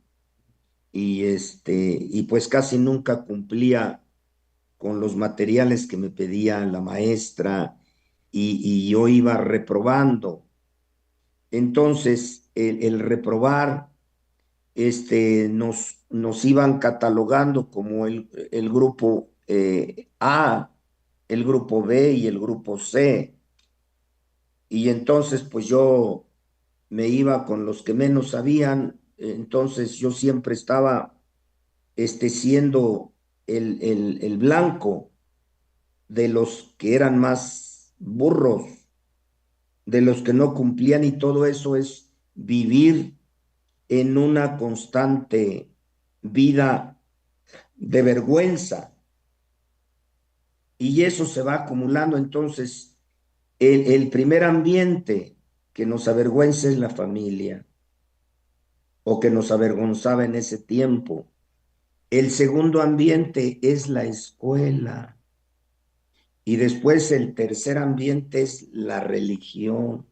y pues casi nunca cumplía con los materiales que me pedía la maestra y yo iba reprobando. Entonces, el reprobar, nos iban catalogando como el grupo A, el grupo B y el grupo C. Y entonces, pues yo me iba con los que menos sabían, entonces yo siempre estaba siendo el blanco de los que eran más burros, de los que no cumplían, y todo eso es vivir en una constante vida de vergüenza. Y eso se va acumulando. Entonces, el primer ambiente que nos avergüenza es la familia, o que nos avergonzaba en ese tiempo. El segundo ambiente es la escuela. Y después el tercer ambiente es la religión.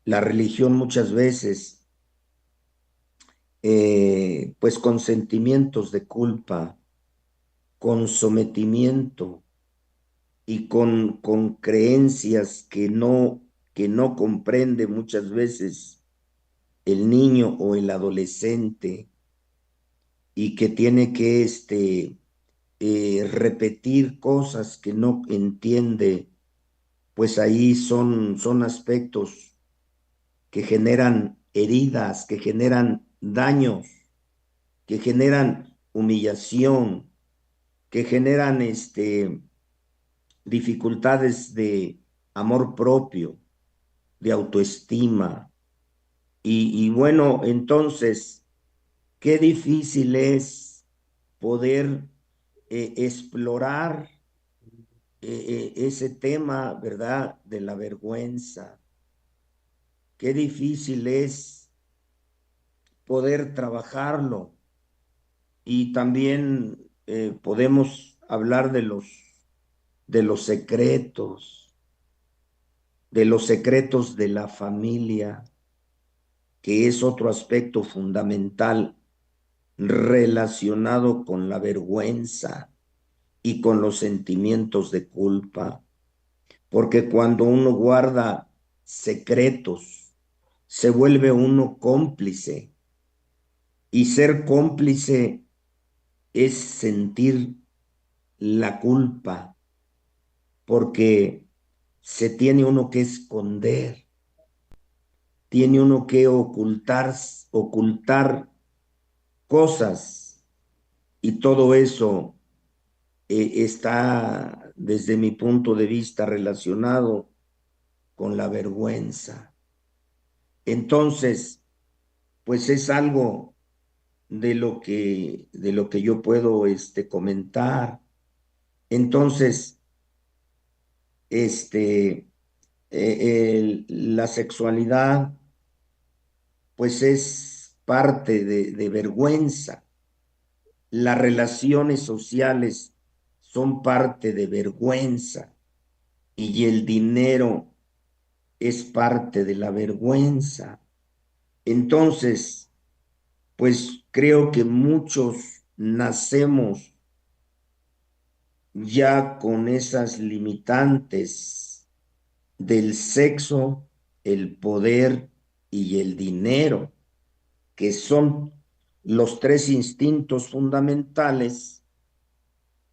La religión muchas veces pues con sentimientos de culpa, con sometimiento y con creencias que no comprende muchas veces el niño o el adolescente y que tiene que repetir cosas que no entiende, pues ahí son aspectos que generan heridas, que generan daños, que generan humillación, que generan dificultades de amor propio, de autoestima. Y bueno, entonces, qué difícil es poder explorar ese tema, ¿verdad? De la vergüenza. Qué difícil es poder trabajarlo. Y también podemos hablar de los secretos de la familia, que es otro aspecto fundamental relacionado con la vergüenza y con los sentimientos de culpa, porque cuando uno guarda secretos, se vuelve uno cómplice, y ser cómplice es sentir la culpa, porque se tiene uno que esconder, tiene uno que ocultar cosas, y todo eso está, desde mi punto de vista, relacionado con la vergüenza. Entonces, pues es algo de lo que yo puedo comentar. Entonces, la sexualidad, pues es parte de vergüenza. Las relaciones sociales son parte de vergüenza, y el dinero es parte de la vergüenza. Entonces, pues creo que muchos nacemos ya con esas limitantes del sexo, el poder y el dinero, que son los tres instintos fundamentales.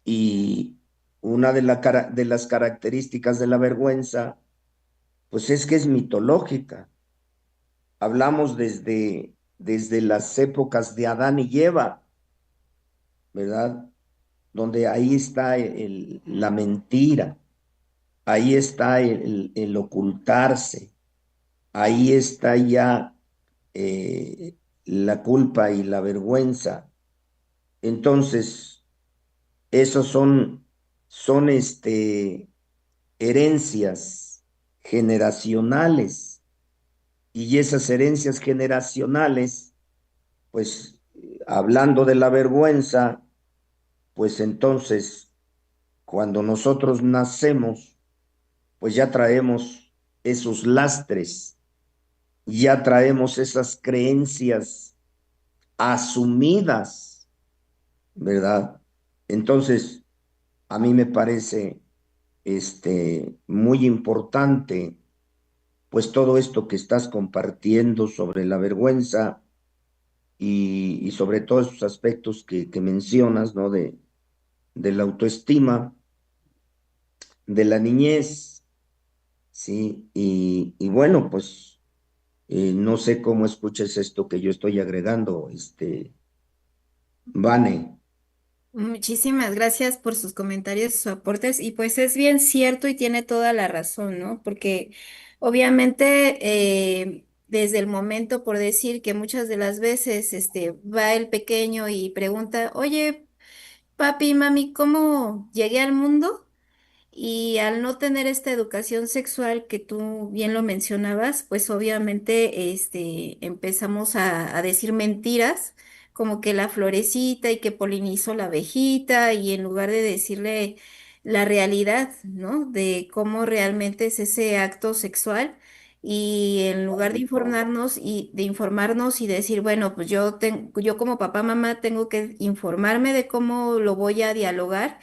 Y una de las características de la vergüenza, pues es que es mitológica. Hablamos desde las épocas de Adán y Eva, ¿verdad? Donde ahí está la mentira, ahí está el ocultarse, ahí está ya eh, la culpa y la vergüenza. Entonces, esos son herencias generacionales, y esas herencias generacionales, pues hablando de la vergüenza, pues entonces cuando nosotros nacemos, pues ya traemos esos lastres, ya traemos esas creencias asumidas, ¿verdad? Entonces, a mí me parece muy importante, pues todo esto que estás compartiendo sobre la vergüenza, y sobre todos esos aspectos que mencionas, ¿no? De la autoestima, de la niñez, ¿sí? Y bueno, pues no sé cómo escuches esto que yo estoy agregando, Vane. Muchísimas gracias por sus comentarios, sus aportes, y pues es bien cierto y tiene toda la razón, ¿no? Porque obviamente desde el momento, por decir que muchas de las veces va el pequeño y pregunta, oye, papi, mami, ¿cómo llegué al mundo? Y al no tener esta educación sexual que tú bien lo mencionabas, pues obviamente empezamos a decir mentiras, como que la florecita y que polinizó la abejita, y en lugar de decirle la realidad, ¿no? De cómo realmente es ese acto sexual, y en lugar de informarnos y decir, bueno, pues yo como papá, mamá tengo que informarme de cómo lo voy a dialogar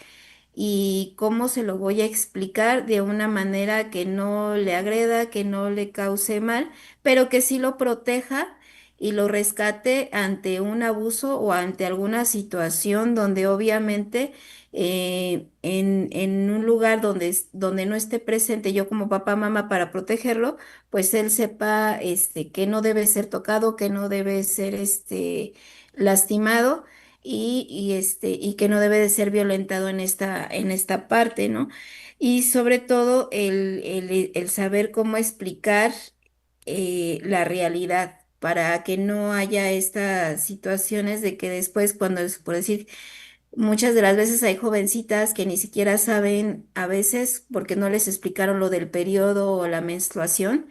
y cómo se lo voy a explicar de una manera que no le agreda, que no le cause mal, pero que sí lo proteja y lo rescate ante un abuso o ante alguna situación donde obviamente en un lugar donde no esté presente yo como papá, mamá para protegerlo, pues él sepa que no debe ser tocado, que no debe ser lastimado y que no debe de ser violentado en esta parte, ¿no? Y sobre todo el saber cómo explicar la realidad para que no haya estas situaciones de que después, cuando es por decir, muchas de las veces hay jovencitas que ni siquiera saben a veces porque no les explicaron lo del periodo o la menstruación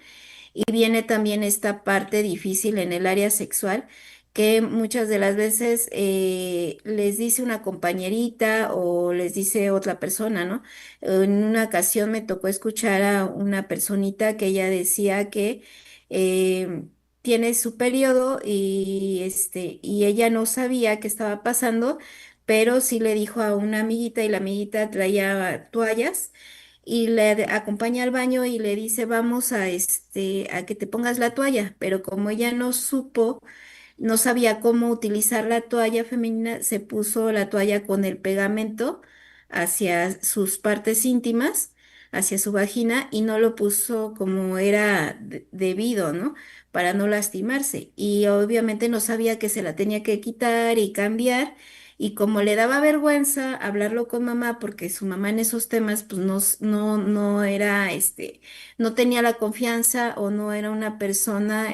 y viene también esta parte difícil en el área sexual, que muchas de las veces les dice una compañerita o les dice otra persona, ¿no? En una ocasión me tocó escuchar a una personita que ella decía que eh, tiene su periodo y ella no sabía qué estaba pasando, pero sí le dijo a una amiguita y la amiguita traía toallas y acompaña al baño y le dice, vamos a que te pongas la toalla, pero como ella no supo, no sabía cómo utilizar la toalla femenina, se puso la toalla con el pegamento hacia sus partes íntimas, hacia su vagina, y no lo puso como era debido, ¿no? Para no lastimarse. Y obviamente no sabía que se la tenía que quitar y cambiar. Y como le daba vergüenza hablarlo con mamá, porque su mamá en esos temas, pues no era, no tenía la confianza o no era una persona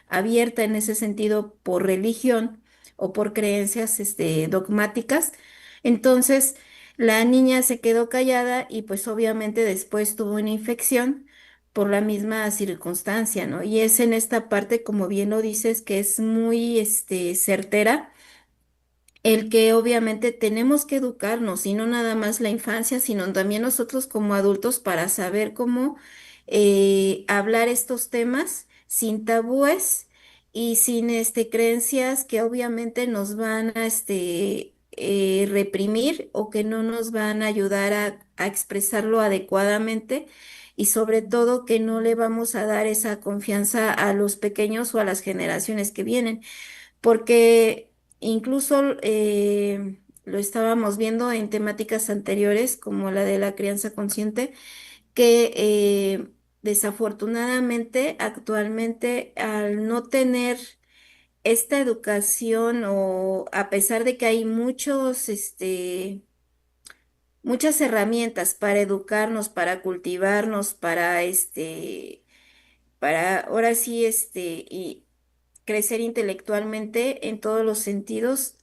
abierta en ese sentido por religión o por creencias, dogmáticas. Entonces, la niña se quedó callada y pues obviamente después tuvo una infección por la misma circunstancia, ¿no? Y es en esta parte, como bien lo dices, que es muy, certera el que obviamente tenemos que educarnos, y no nada más la infancia, sino también nosotros como adultos para saber cómo hablar estos temas sin tabúes y sin creencias que obviamente nos van a reprimir o que no nos van a ayudar a expresarlo adecuadamente y sobre todo que no le vamos a dar esa confianza a los pequeños o a las generaciones que vienen porque incluso lo estábamos viendo en temáticas anteriores, como la de la crianza consciente, que desafortunadamente actualmente al no tener esta educación o a pesar de que hay muchas herramientas para educarnos, para cultivarnos, para ahora sí, y crecer intelectualmente en todos los sentidos,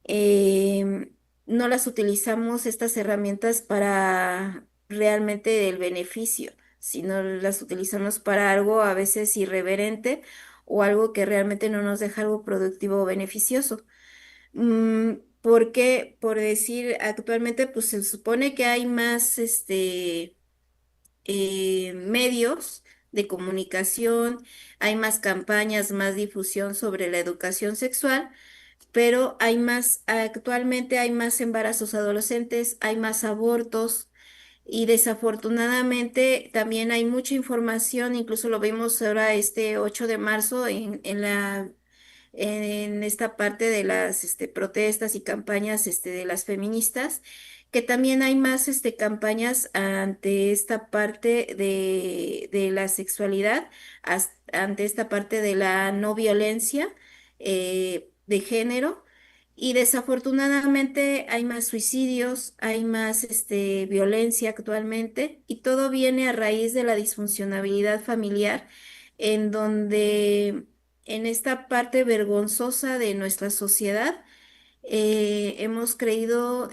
no las utilizamos estas herramientas para realmente el beneficio, sino las utilizamos para algo a veces irreverente o algo que realmente no nos deja algo productivo o beneficioso. Porque, por decir, actualmente pues se supone que hay más medios de comunicación, hay más campañas, más difusión sobre la educación sexual, pero actualmente hay más embarazos adolescentes, hay más abortos y desafortunadamente también hay mucha información, incluso lo vimos ahora este 8 de marzo en esta parte de las protestas y campañas de las feministas, que también hay más campañas ante esta parte de la sexualidad, ante esta parte de la no violencia de género. Y desafortunadamente hay más suicidios, hay más violencia actualmente, y todo viene a raíz de la disfuncionabilidad familiar, en donde en esta parte vergonzosa de nuestra sociedad hemos creído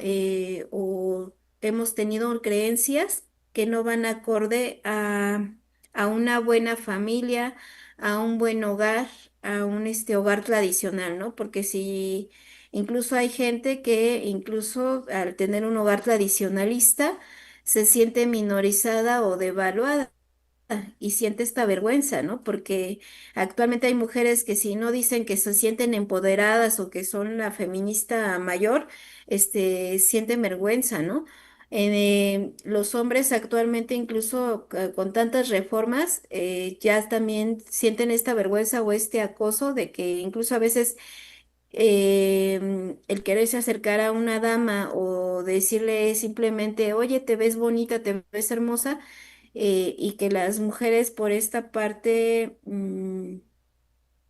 o hemos tenido creencias que no van acorde a una buena familia, a un buen hogar, a un hogar tradicional, ¿no? Porque si incluso hay gente que incluso al tener un hogar tradicionalista se siente minorizada o devaluada. y siente esta vergüenza, ¿no? Porque actualmente hay mujeres que si no dicen que se sienten empoderadas o que son la feminista mayor, sienten vergüenza, ¿no? Los hombres actualmente, incluso con tantas reformas, ya también sienten esta vergüenza o este acoso de que incluso a veces el quererse acercar a una dama o decirle simplemente, oye, te ves bonita, te ves hermosa, y que las mujeres por esta parte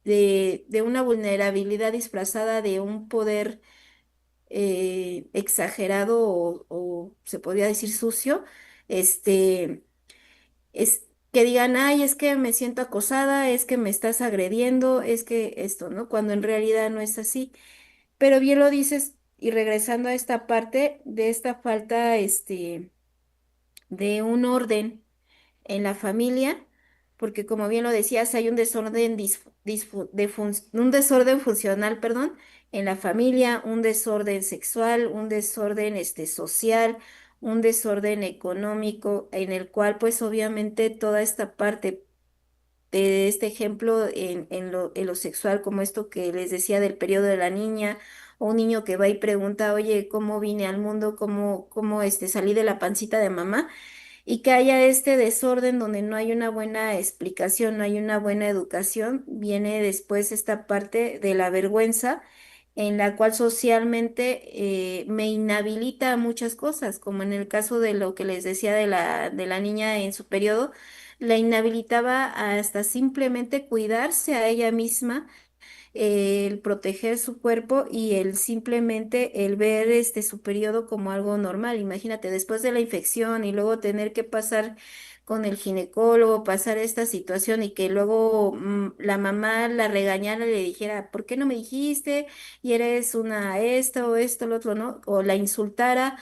de una vulnerabilidad disfrazada de un poder exagerado o se podría decir sucio, este, es que digan, ay, es que me siento acosada, es que me estás agrediendo, es que esto, ¿no? Cuando en realidad no es así. Pero bien lo dices, y regresando a esta parte de esta falta, de un orden en la familia, porque como bien lo decías, hay un desorden, un desorden funcional, perdón, en la familia, un desorden sexual, un desorden, social, un desorden económico, en el cual, pues, obviamente, toda esta parte de este ejemplo en lo sexual, como esto que les decía del periodo de la niña, o un niño que va y pregunta, oye, ¿cómo vine al mundo? ¿Cómo salí de la pancita de mamá? Y que haya este desorden donde no hay una buena explicación, no hay una buena educación, viene después esta parte de la vergüenza en la cual socialmente me inhabilita a muchas cosas, como en el caso de lo que les decía de la niña en su periodo, la inhabilitaba hasta simplemente cuidarse a ella misma, el proteger su cuerpo y el simplemente el ver su periodo como algo normal. Imagínate, después de la infección y luego tener que pasar con el ginecólogo, pasar esta situación y que luego la mamá la regañara y le dijera, ¿por qué no me dijiste? Y eres una esto o esto, lo otro, ¿no? O la insultara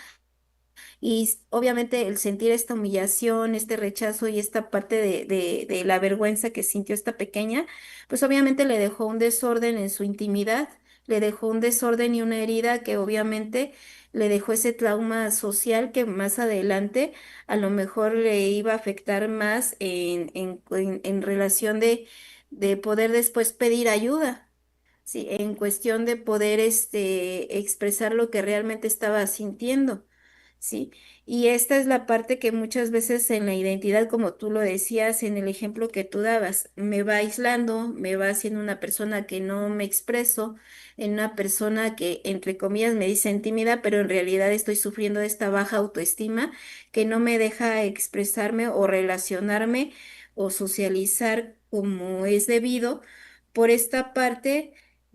y obviamente el sentir esta humillación, este rechazo y esta parte de la vergüenza que sintió esta pequeña, pues obviamente le dejó un desorden en su intimidad, le dejó un desorden y una herida que obviamente le dejó ese trauma social que más adelante a lo mejor le iba a afectar más en relación de poder después pedir ayuda. Sí, en cuestión de poder expresar lo que realmente estaba sintiendo. ¿Sí? Y esta es la parte que muchas veces en la identidad, como tú lo decías en el ejemplo que tú dabas, me va aislando, me va haciendo una persona que no me expreso, en una persona que, entre comillas, me dice tímida, pero en realidad estoy sufriendo de esta baja autoestima que no me deja expresarme o relacionarme o socializar como es debido por esta parte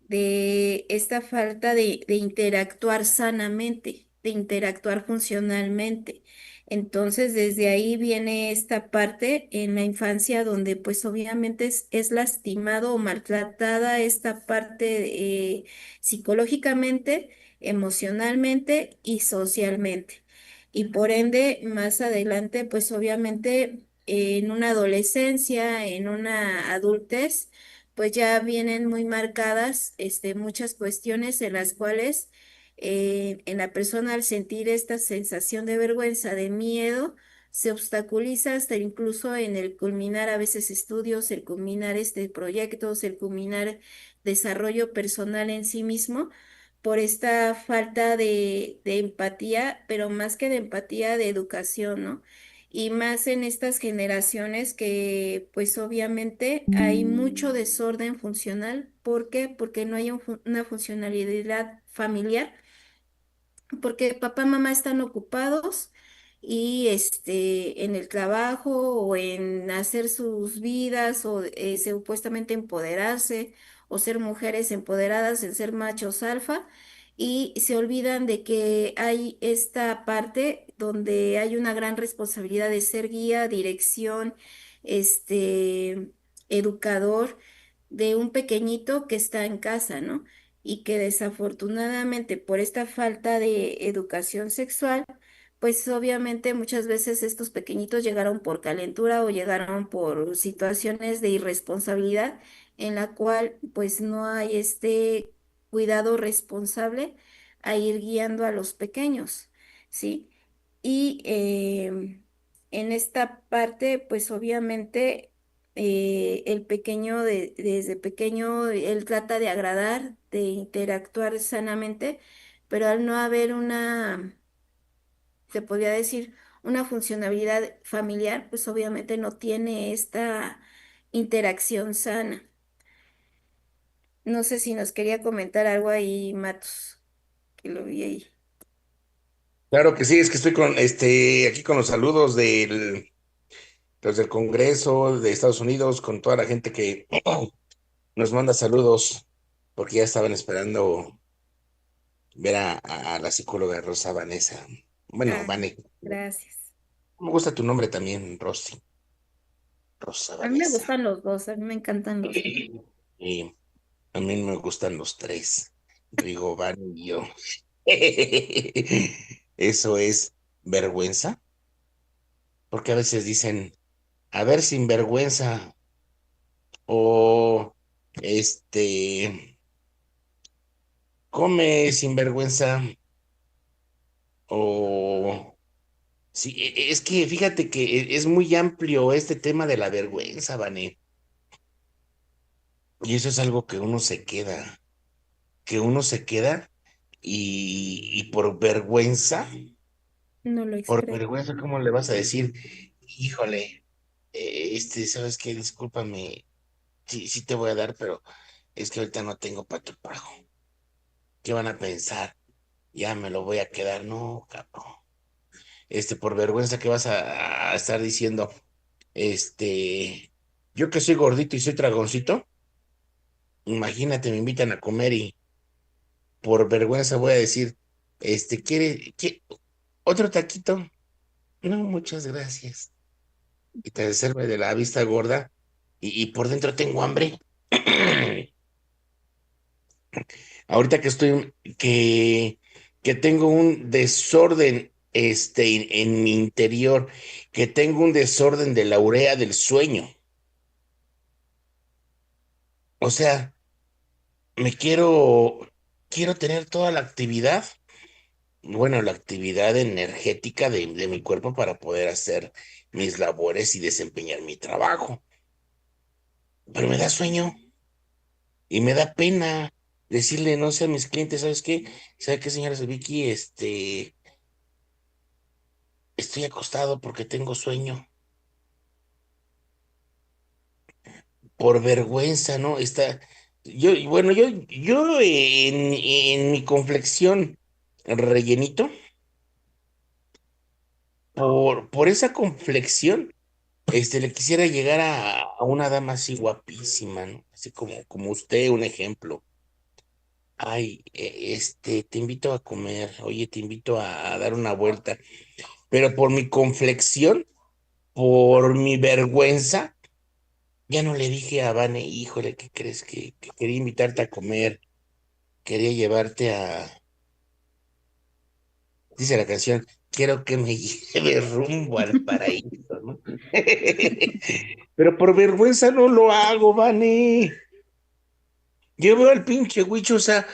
de esta falta de interactuar sanamente, de interactuar funcionalmente. Entonces, desde ahí viene esta parte en la infancia donde pues obviamente es lastimado o maltratada esta parte psicológicamente, emocionalmente y socialmente. Y por ende, más adelante, pues obviamente en una adolescencia, en una adultez, pues ya vienen muy marcadas muchas cuestiones en las cuales en la persona al sentir esta sensación de vergüenza, de miedo, se obstaculiza hasta incluso en el culminar a veces estudios, el culminar proyectos, el culminar desarrollo personal en sí mismo por esta falta de empatía, pero más que de empatía, de educación, ¿no? Y más en estas generaciones que pues obviamente hay mucho desorden funcional. ¿Por qué? Porque no hay una funcionalidad familiar, porque papá y mamá están ocupados y en el trabajo o en hacer sus vidas o supuestamente empoderarse o ser mujeres empoderadas, en ser machos alfa, y se olvidan de que hay esta parte donde hay una gran responsabilidad de ser guía, dirección, este educador de un pequeñito que está en casa, ¿no? Y que desafortunadamente por esta falta de educación sexual, pues obviamente muchas veces estos pequeñitos llegaron por calentura o llegaron por situaciones de irresponsabilidad en la cual pues no hay este cuidado responsable a ir guiando a los pequeños, ¿sí? Y en esta parte, pues obviamente el pequeño desde pequeño él trata de agradar, de interactuar sanamente, pero al no haber una, se podría decir, una funcionalidad familiar, pues obviamente no tiene esta interacción sana. No sé si nos quería comentar algo ahí, Matos, que lo vi ahí. Claro que sí, es que estoy con aquí con los saludos los del Congreso de Estados Unidos, con toda la gente que nos manda saludos, porque ya estaban esperando ver a la psicóloga Rosa Vanessa. Bueno, Ah, Vane, gracias. me gusta tu nombre también, Rosy, Rosa A mí me Vanessa. gustan los dos, a mí me encantan los dos. Y a mí me gustan los tres, Rigo, Vane y yo. Eso es vergüenza, porque a veces dicen, a ver, sinvergüenza, o come sinvergüenza, o sí, es que fíjate que es muy amplio este tema de la vergüenza, Vané, y eso es algo que uno se queda y No lo por expreso. vergüenza, ¿cómo le vas a decir? Híjole, ¿sabes qué? Discúlpame, sí, sí te voy a dar, pero es que ahorita no tengo para tu pago. ¿Qué van a pensar? Ya me lo voy a quedar, no, cabrón. Por vergüenza que vas a estar diciendo, este, yo que soy gordito y soy dragoncito, imagínate, me invitan a comer y por vergüenza voy a decir, otro taquito? No, muchas gracias. Y te serve de la vista gorda y por dentro tengo hambre. Ahorita que tengo un desorden, en mi interior, que tengo un desorden de la urea del sueño. O sea, me quiero tener toda la actividad, bueno, la actividad energética de mi cuerpo para poder hacer mis labores y desempeñar mi trabajo. Pero me da sueño y me da pena decirle, no sé, a mis clientes, ¿sabes qué? ¿Sabe qué, señora Vicky? Estoy acostado porque tengo sueño. Por vergüenza, ¿no? Bueno, yo en mi complexión rellenito, por esa complexión, le quisiera llegar a una dama así guapísima, ¿no? Así como usted, un ejemplo. Ay, te invito a comer, oye, te invito a dar una vuelta, pero por mi complexión, por mi vergüenza, ya no le dije a Vane, híjole, ¿qué crees? Que quería invitarte a comer, quería llevarte dice la canción, quiero que me lleve rumbo al paraíso, ¿no? Pero por vergüenza no lo hago, Vane. Yo veo al pinche Huicho, o sea,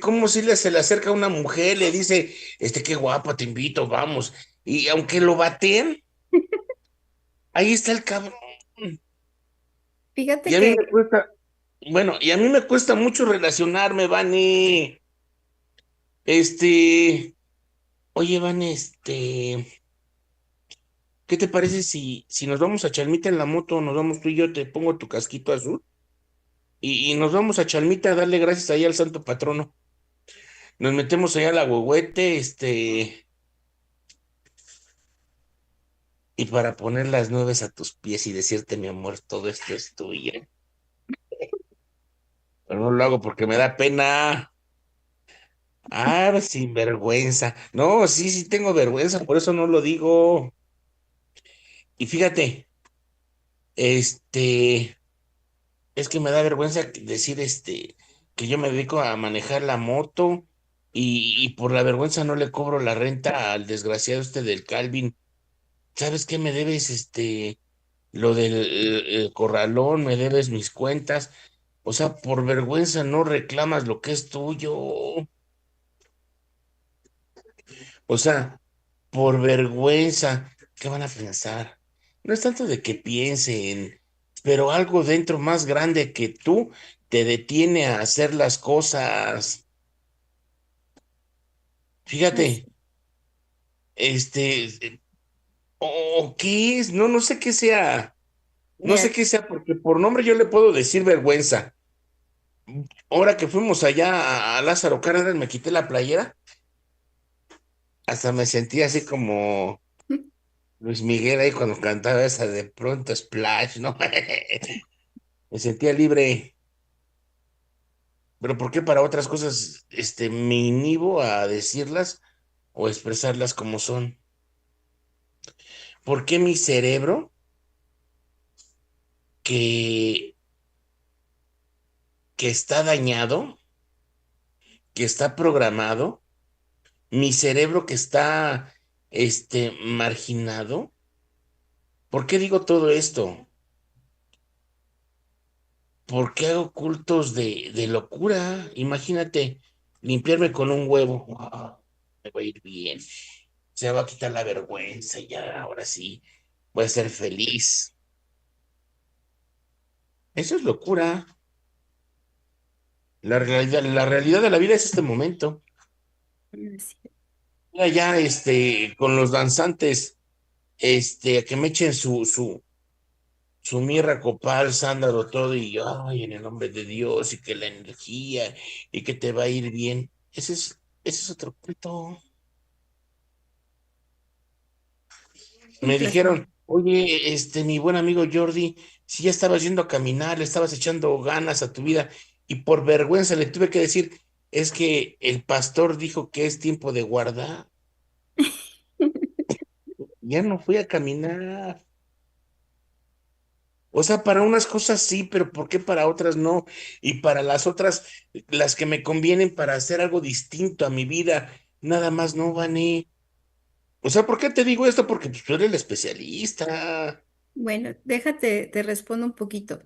como si se le acerca a una mujer, le dice, qué guapa, te invito, vamos. Y aunque lo baten, ahí está el cabrón. Y Fíjate a mí que, me cuesta, bueno, y a mí me cuesta mucho relacionarme, Vane. Oye, Vane, ¿qué te parece si nos vamos a Chalmita en la moto, nos vamos tú y yo, te pongo tu casquito azul y nos vamos a Chalmita a darle gracias ahí al santo patrono? Nos metemos allá a la huehuete, y para poner las nubes a tus pies y decirte, mi amor, todo esto es tuyo. Pero no lo hago porque me da pena. Ah, sin vergüenza. No, sí, sí tengo vergüenza, por eso no lo digo. Y fíjate, este, es que me da vergüenza decir, que yo me dedico a manejar la moto y por la vergüenza no le cobro la renta al desgraciado del Calvin. ¿Sabes qué me debes, lo del corralón, me debes mis cuentas? O sea, por vergüenza no reclamas lo que es tuyo. O sea, por vergüenza. ¿Qué van a pensar? No es tanto de que piensen, pero algo dentro más grande que tú te detiene a hacer las cosas. Así, Fíjate, o qué es, no, no sé qué sea, no sé mira, qué sea, porque por nombre yo le puedo decir vergüenza. Ahora que fuimos allá a Lázaro Cárdenas, me quité la playera, hasta me sentí así como Luis Miguel ahí cuando cantaba esa de pronto Splash, ¿no? Me sentía libre, pero ¿por qué para otras cosas, me inhibo a decirlas o expresarlas como son? ¿Por qué mi cerebro, que, que está dañado, que está programado, mi cerebro que está, marginado? ¿Por qué digo todo esto? ¿Por qué hago cultos de locura? Imagínate limpiarme con un huevo. Me va a ir bien. Se va a quitar la vergüenza y ya, ahora sí, voy a ser feliz. Eso es locura. La realidad de la vida es este momento. así. Mira ya, con los danzantes, a que me echen su mirra, copal, sándalo, todo, y ay, en el nombre de Dios, y que la energía, y que te va a ir bien. Ese es otro culto. Un Me placer. dijeron, oye, mi buen amigo Jordi, si ya estabas yendo a caminar, le estabas echando ganas a tu vida, y por vergüenza le tuve que decir, es que el pastor dijo que es tiempo de guardar. Ya no fui a caminar. O sea, para unas cosas sí, pero ¿por qué para otras no? Y para las otras, las que me convienen para hacer algo distinto a mi vida, nada más no, Vané. O sea, ¿por qué te digo esto? Porque pues, tú eres el especialista. Bueno, déjate, te respondo un poquito.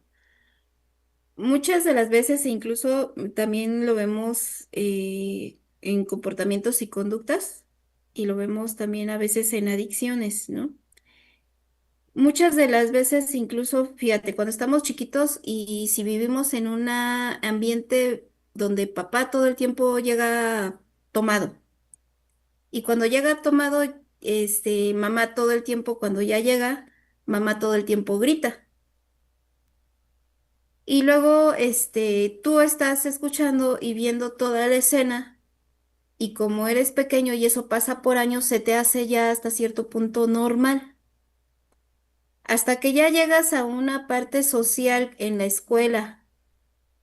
Muchas de las veces, incluso también lo vemos en comportamientos y conductas, y lo vemos también a veces en adicciones, ¿no? Muchas de las veces, incluso, fíjate, cuando estamos chiquitos y si vivimos en un ambiente donde papá todo el tiempo llega tomado, y cuando llega tomado, mamá todo el tiempo, cuando ya llega, mamá todo el tiempo grita. Y luego, tú estás escuchando y viendo toda la escena, y como eres pequeño y eso pasa por años, se te hace ya hasta cierto punto normal. Hasta que ya llegas a una parte social en la escuela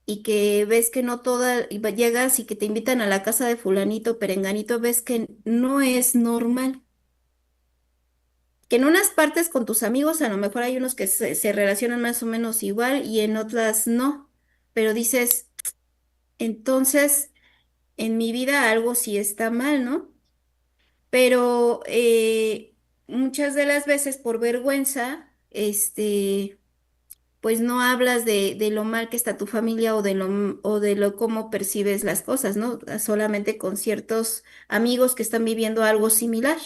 y que ves que no toda, llegas y que te invitan a la casa de fulanito, perenganito, ves que no es normal. Que en unas partes con tus amigos a lo mejor hay unos que se relacionan más o menos igual y en otras no. Pero dices, entonces en mi vida algo sí está mal, ¿no? Pero muchas de las veces por vergüenza, pues no hablas de lo mal que está tu familia o de lo cómo percibes las cosas, ¿no? Solamente con ciertos amigos que están viviendo algo similar.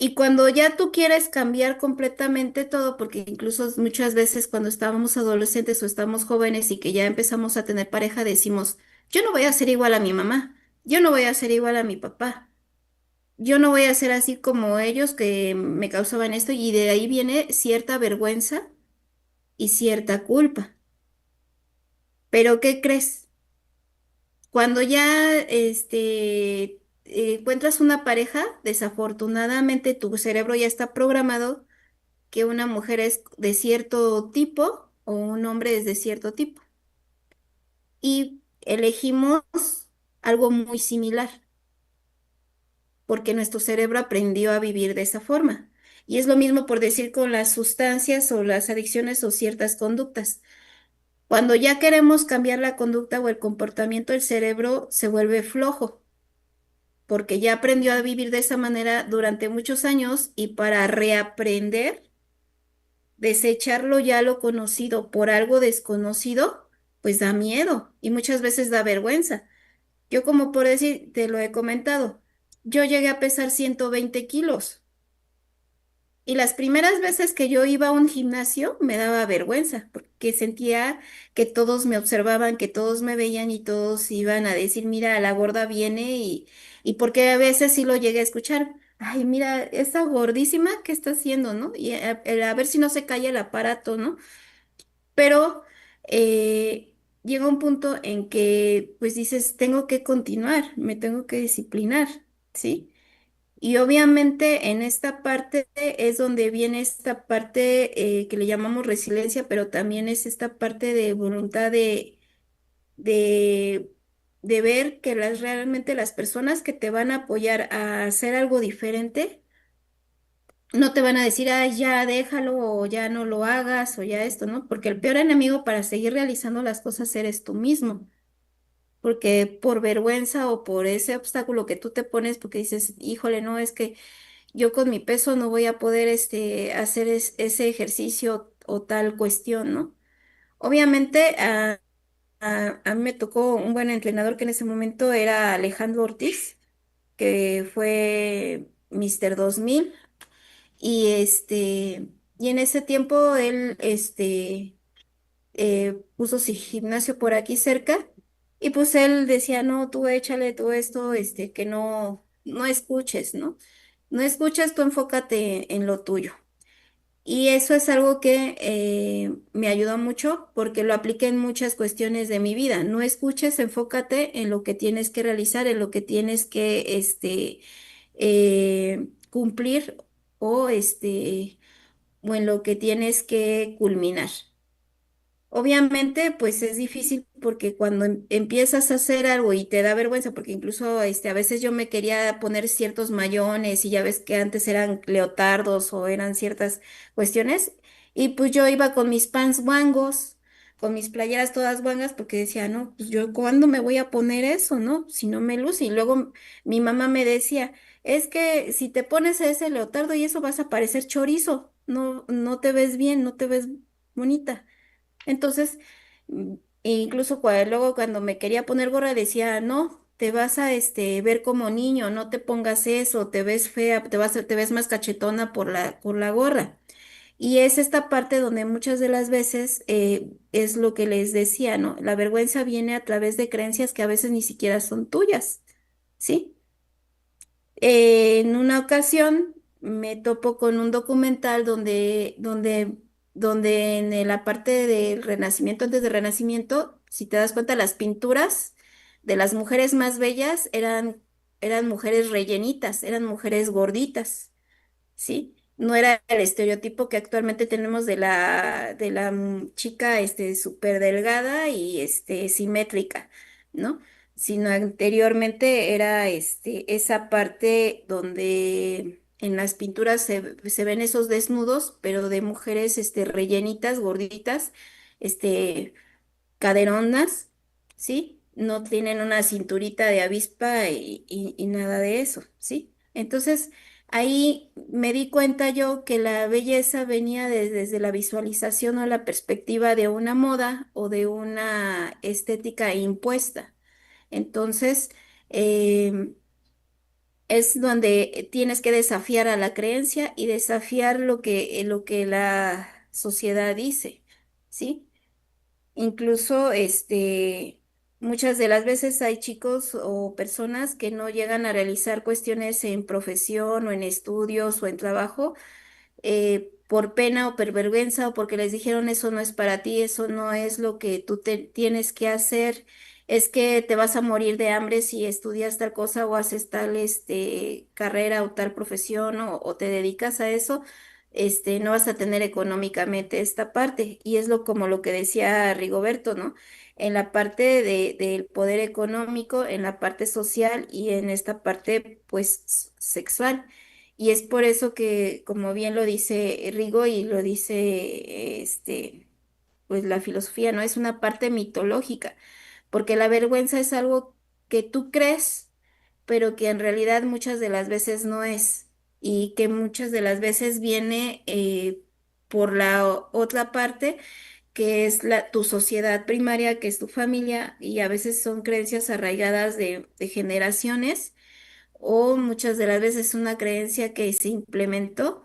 Y cuando ya tú quieres cambiar completamente todo, porque incluso muchas veces cuando estábamos adolescentes o estamos jóvenes y que ya empezamos a tener pareja, decimos, yo no voy a ser igual a mi mamá, yo no voy a ser igual a mi papá, yo no voy a ser así como ellos que me causaban esto, y de ahí viene cierta vergüenza y cierta culpa. Pero ¿qué crees? Cuando ya encuentras una pareja, desafortunadamente tu cerebro ya está programado que una mujer es de cierto tipo o un hombre es de cierto tipo. Y elegimos algo muy similar, porque nuestro cerebro aprendió a vivir de esa forma. Y es lo mismo por decir con las sustancias o las adicciones o ciertas conductas. Cuando ya queremos cambiar la conducta o el comportamiento, el cerebro se vuelve flojo, porque ya aprendió a vivir de esa manera durante muchos años y para reaprender, desecharlo ya lo conocido por algo desconocido, pues da miedo y muchas veces da vergüenza. Yo como por decir, te lo he comentado, yo llegué a pesar 120 kilos Y las primeras veces que yo iba a un gimnasio me daba vergüenza porque sentía que todos me observaban, que todos me veían y todos iban a decir, mira, la gorda viene y porque a veces sí lo llegué a escuchar. Ay, mira, esa gordísima, ¿qué está haciendo, no? Y a ver si no se cae el aparato, ¿no? Pero llega un punto en que pues dices, tengo que continuar, me tengo que disciplinar, ¿sí? Y obviamente en esta parte es donde viene esta parte que le llamamos resiliencia, pero también es esta parte de voluntad de, de ver que realmente las personas que te van a apoyar a hacer algo diferente, no te van a decir, ah, ya déjalo o ya no lo hagas o ya esto, ¿no? Porque el peor enemigo para seguir realizando las cosas eres tú mismo. Porque por vergüenza o por ese obstáculo que tú te pones, porque dices, híjole, no, es que yo con mi peso no voy a poder hacer ese ejercicio o tal cuestión, ¿no? Obviamente a mí me tocó un buen entrenador que en ese momento era Alejandro Ortiz, que fue Mister 2000 y y en ese tiempo él puso su gimnasio por aquí cerca y pues él decía, no, tú échale todo esto, que no escuches, ¿no? No escuches, tú enfócate en lo tuyo. Y eso es algo que me ayudó mucho porque lo apliqué en muchas cuestiones de mi vida. No escuches, enfócate en lo que tienes que realizar, en lo que tienes que cumplir o, o en lo que tienes que culminar. Obviamente, pues es difícil porque cuando empiezas a hacer algo y te da vergüenza, porque incluso a veces yo me quería poner ciertos mayones y ya ves que antes eran leotardos o eran ciertas cuestiones, y pues yo iba con mis pants guangos, con mis playeras todas guangas, porque decía, no, pues yo ¿cuándo me voy a poner eso, no? Si no me luce. Y luego mi mamá me decía, es que si te pones ese leotardo y eso vas a parecer chorizo, no, no te ves bien, no te ves bonita. Entonces, e incluso luego cuando me quería poner gorra decía, no, te vas a ver como niño, no te pongas eso, te ves fea, te ves más cachetona por la gorra. Y es esta parte donde muchas de las veces es lo que les decía, ¿no? La vergüenza viene a través de creencias que a veces ni siquiera son tuyas, ¿sí? En una ocasión me topo con un documental donde en la parte del Renacimiento, antes del Renacimiento, si te das cuenta, las pinturas de las mujeres más bellas eran mujeres rellenitas, eran mujeres gorditas. ¿Sí? No era el estereotipo que actualmente tenemos de la chica súper delgada y simétrica, ¿no? Sino anteriormente era esa parte donde en las pinturas se ven esos desnudos, pero de mujeres rellenitas, gorditas, este, caderonas, ¿sí? No tienen una cinturita de avispa y nada de eso, ¿sí? Entonces, ahí me di cuenta yo que la belleza venía desde la visualización o la perspectiva de una moda o de una estética impuesta. Entonces, em, es donde tienes que desafiar a la creencia y desafiar lo que la sociedad dice, ¿sí? Incluso, muchas de las veces hay chicos o personas que no llegan a realizar cuestiones en profesión o en estudios o en trabajo por pena o por vergüenza o porque les dijeron eso no es para ti, eso no es lo que tú te tienes que hacer, es que te vas a morir de hambre si estudias tal cosa o haces tal carrera o tal profesión o te dedicas a eso. No vas a tener económicamente esta parte. Y es como lo que decía Rigoberto, ¿no? En la parte del poder económico, en la parte social y en esta parte, pues, sexual. Y es por eso que, como bien lo dice Rigo y lo dice pues la filosofía, ¿no? Es una parte mitológica, porque la vergüenza es algo que tú crees, pero que en realidad muchas de las veces no es, y que muchas de las veces viene por la otra parte, que es tu sociedad primaria, que es tu familia, y a veces son creencias arraigadas de generaciones o muchas de las veces una creencia que se implementó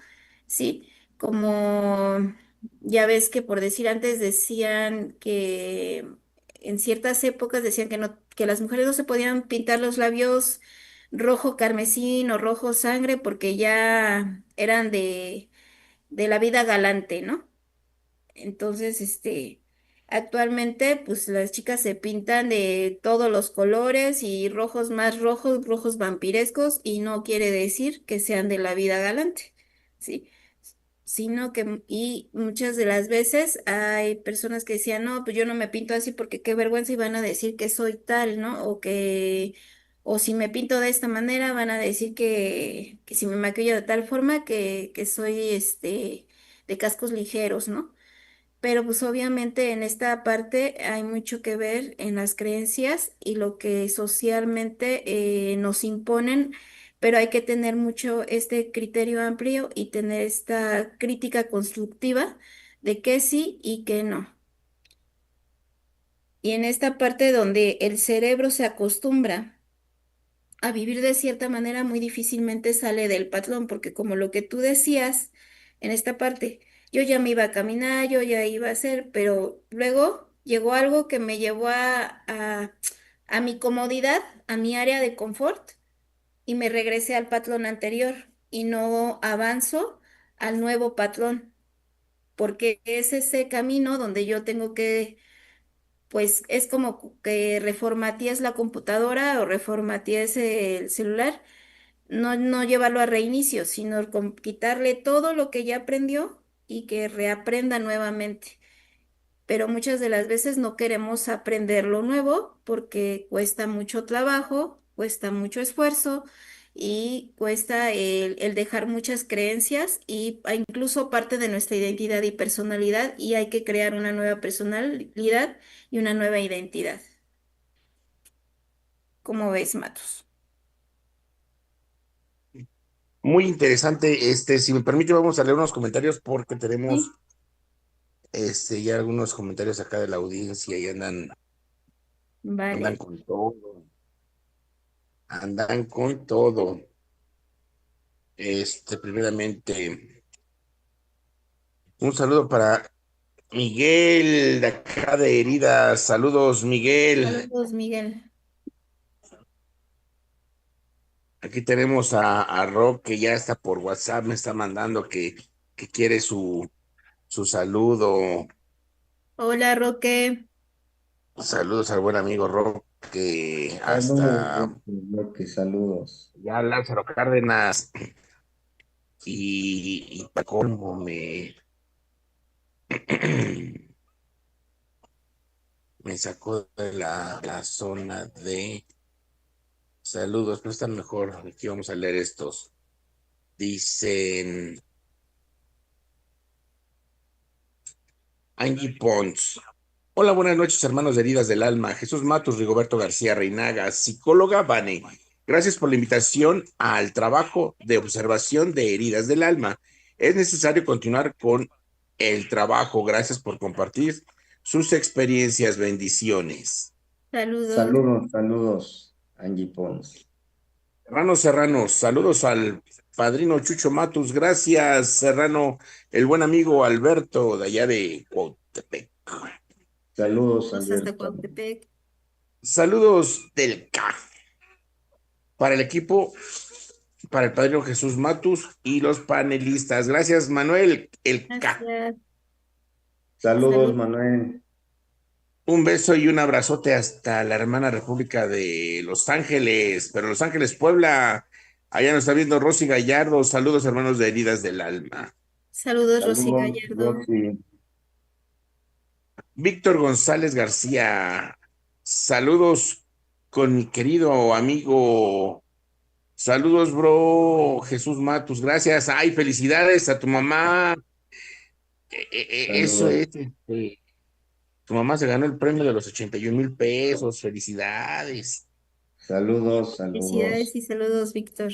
¿sí? Como ya ves que por decir antes decían que en ciertas épocas decían que no, que las mujeres no se podían pintar los labios rojo carmesín o rojo sangre porque ya eran de la vida galante, ¿no? Entonces, actualmente, pues las chicas se pintan de todos los colores y rojos más rojos, rojos vampirescos, y no quiere decir que sean de la vida galante, ¿sí? Sino que, y muchas de las veces hay personas que decían, no, pues yo no me pinto así porque qué vergüenza y van a decir que soy tal, ¿no? O si me pinto de esta manera, van a decir que si me maquillo de tal forma que soy, de cascos ligeros, ¿no? Pero pues obviamente en esta parte hay mucho que ver en las creencias y lo que socialmente nos imponen, pero hay que tener mucho este criterio amplio y tener esta crítica constructiva de qué sí y qué no. Y en esta parte donde el cerebro se acostumbra a vivir de cierta manera, muy difícilmente sale del patrón, porque como lo que tú decías en esta parte, yo ya me iba a caminar, yo ya iba a hacer, pero luego llegó algo que me llevó a mi comodidad, a mi área de confort, y me regresé al patrón anterior y no avanzo al nuevo patrón, porque es ese camino donde yo tengo que, pues es como que reformatees la computadora o reformatees el celular, no llevarlo a reinicio, sino quitarle todo lo que ya aprendió y que reaprenda nuevamente. Pero muchas de las veces no queremos aprender lo nuevo porque cuesta mucho trabajo, cuesta mucho esfuerzo y cuesta el dejar muchas creencias y incluso parte de nuestra identidad y personalidad, y hay que crear una nueva personalidad y una nueva identidad. ¿Cómo ves, Matos? Muy interesante. Si me permite, vamos a leer unos comentarios porque tenemos Sí, ya algunos comentarios acá de la audiencia y andan vale. con todo, andan con todo. Primeramente, un saludo para Miguel de acá de Heridas. Saludos, Miguel. Saludos, Miguel. Aquí tenemos a Rock que ya está por WhatsApp, me está mandando que quiere su saludo. Hola, Roque. Saludos al buen amigo Rock, que Saludos, hasta Roque, saludos. ya Lázaro Cárdenas y pa' colmo me sacó de la zona de saludos, pero están mejor. Aquí vamos a leer estos. Dicen Angie Pons. Hola, buenas noches, hermanos de Heridas del Alma. Jesús Matus, Rigoberto García Reinaga, psicóloga Vane. Gracias por la invitación al trabajo de observación de heridas del alma. Es necesario continuar con el trabajo. Gracias por compartir sus experiencias. Bendiciones. Saludos. Saludos, saludos, Angie Pons. Serrano, saludos al padrino Chucho Matus. Gracias, Serrano, el buen amigo Alberto de allá de Cuautepec. Saludos, Saludos hasta Alberto. Cuautepec. Saludos del CA para el equipo, para el padrino Jesús Matus y los panelistas. Gracias, Manuel, el K. Gracias. Saludos, Saludos. Manuel. Un beso y un abrazote hasta la hermana República de Los Ángeles, pero Los Ángeles, Puebla. Allá nos está viendo Rosy Gallardo. Saludos, hermanos de Heridas del Alma. Saludos, Rosy Saludos, Gallardo. Rosy. Víctor González García. Saludos con mi querido amigo. Saludos, bro. Jesús Matus. Gracias. Ay, felicidades a tu mamá. Eso Saludos. es. Tu mamá se ganó el premio de los 81,000 pesos. Felicidades. Saludos, Felicidades saludos. y saludos, Víctor.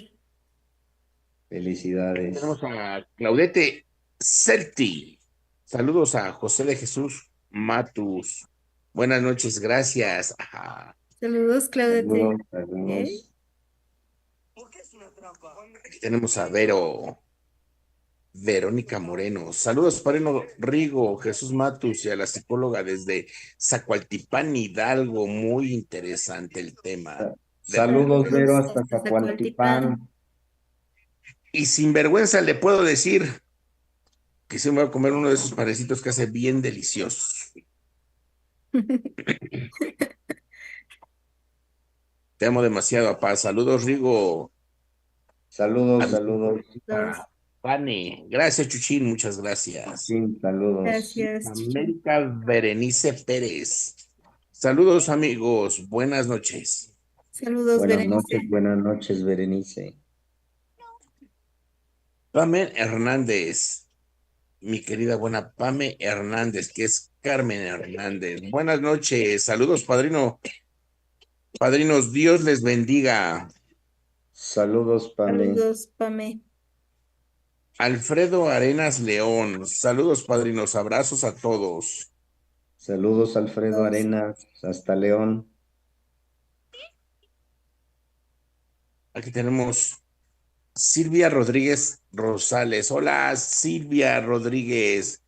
Tenemos Felicidades. a Claudete Celti. Saludos a José de Jesús Matus. Buenas noches, gracias. Ajá. Saludos, Claudete. Saludos, ¿Eh? saludos. Aquí tenemos a Vero. Verónica Moreno. Saludos, Padrino Rigo, Jesús Matus y a la psicóloga desde Zacualtipán, Hidalgo. Muy interesante el tema de la Saludos, Vero, Saludos hasta desde Zacualtipán. Zacualtipán. Y sin vergüenza le puedo decir que sí me voy a comer uno de esos panecitos que hace bien deliciosos. Te amo demasiado, papá. Saludos, Rigo. A Saludos, mi saludos. Saludos. Pane. Gracias, Chuchín. Muchas gracias. Sí, saludos. Gracias, Chuchín. América Berenice Pérez. Saludos, amigos. Buenas noches. Saludos, Berenice. Buenas noches, Berenice. Pame Hernández. Mi querida buena Pame Hernández, que es Carmen Hernández. Buenas noches. Saludos, padrino. Padrinos, Dios les bendiga. Saludos, Pame. Saludos, Pame. Alfredo Arenas León. Saludos, padrinos. Abrazos a todos. Saludos, Alfredo Saludos. Arenas, hasta León. Aquí tenemos Silvia Rodríguez Rosales. Hola, Silvia Rodríguez.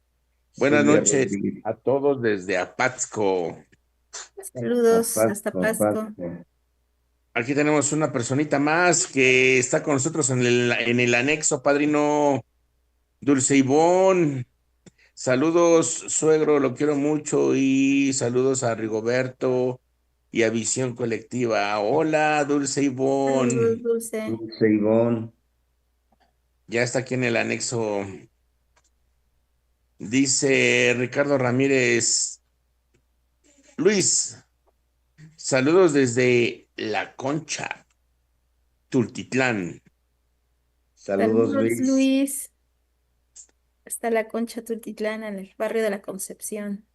Buenas Silvia noches Rodríguez. a todos desde Apatzco. Saludos hasta Apasco, Pasco. Apasco. Aquí tenemos una personita más que está con nosotros en el anexo, padrino Dulce Ivón. Saludos, suegro, lo quiero mucho y saludos a Rigoberto y a Visión Colectiva. Hola, Dulce Saludos, Ivón. Dulce. Dulce Ivón. Ya está aquí en el anexo. Dice Ricardo Ramírez. Luis, saludos desde La Concha, Tultitlán. Saludos, Saludos, Luis. Luis. Hasta la Concha Tultitlán, en el barrio de la Concepción.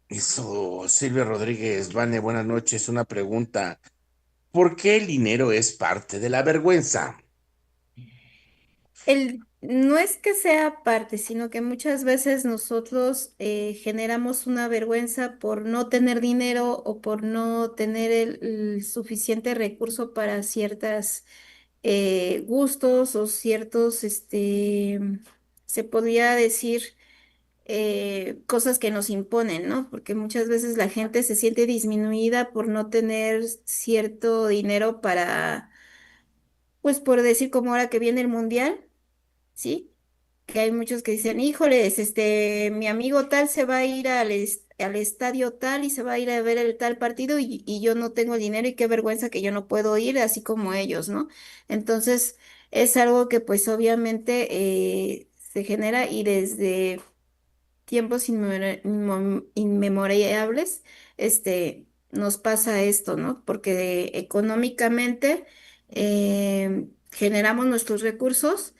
Eso, Silvia Rodríguez, Vane, buenas noches. Una pregunta. ¿Por qué el dinero es parte de la vergüenza? No es que sea parte, sino que muchas veces nosotros generamos una vergüenza por no tener dinero o por no tener el suficiente recurso para ciertas gustos o ciertos, se podría decir, cosas que nos imponen, ¿no? Porque muchas veces la gente se siente disminuida por no tener cierto dinero para, pues por decir como ahora que viene el mundial. ¿Sí? Que hay muchos que dicen, híjoles, mi amigo tal se va a ir al estadio tal y se va a ir a ver el tal partido y yo no tengo dinero y qué vergüenza que yo no puedo ir así como ellos, ¿no? Entonces, es algo que pues obviamente se genera y desde tiempos inmemorables, nos pasa esto, ¿no? Porque económicamente generamos nuestros recursos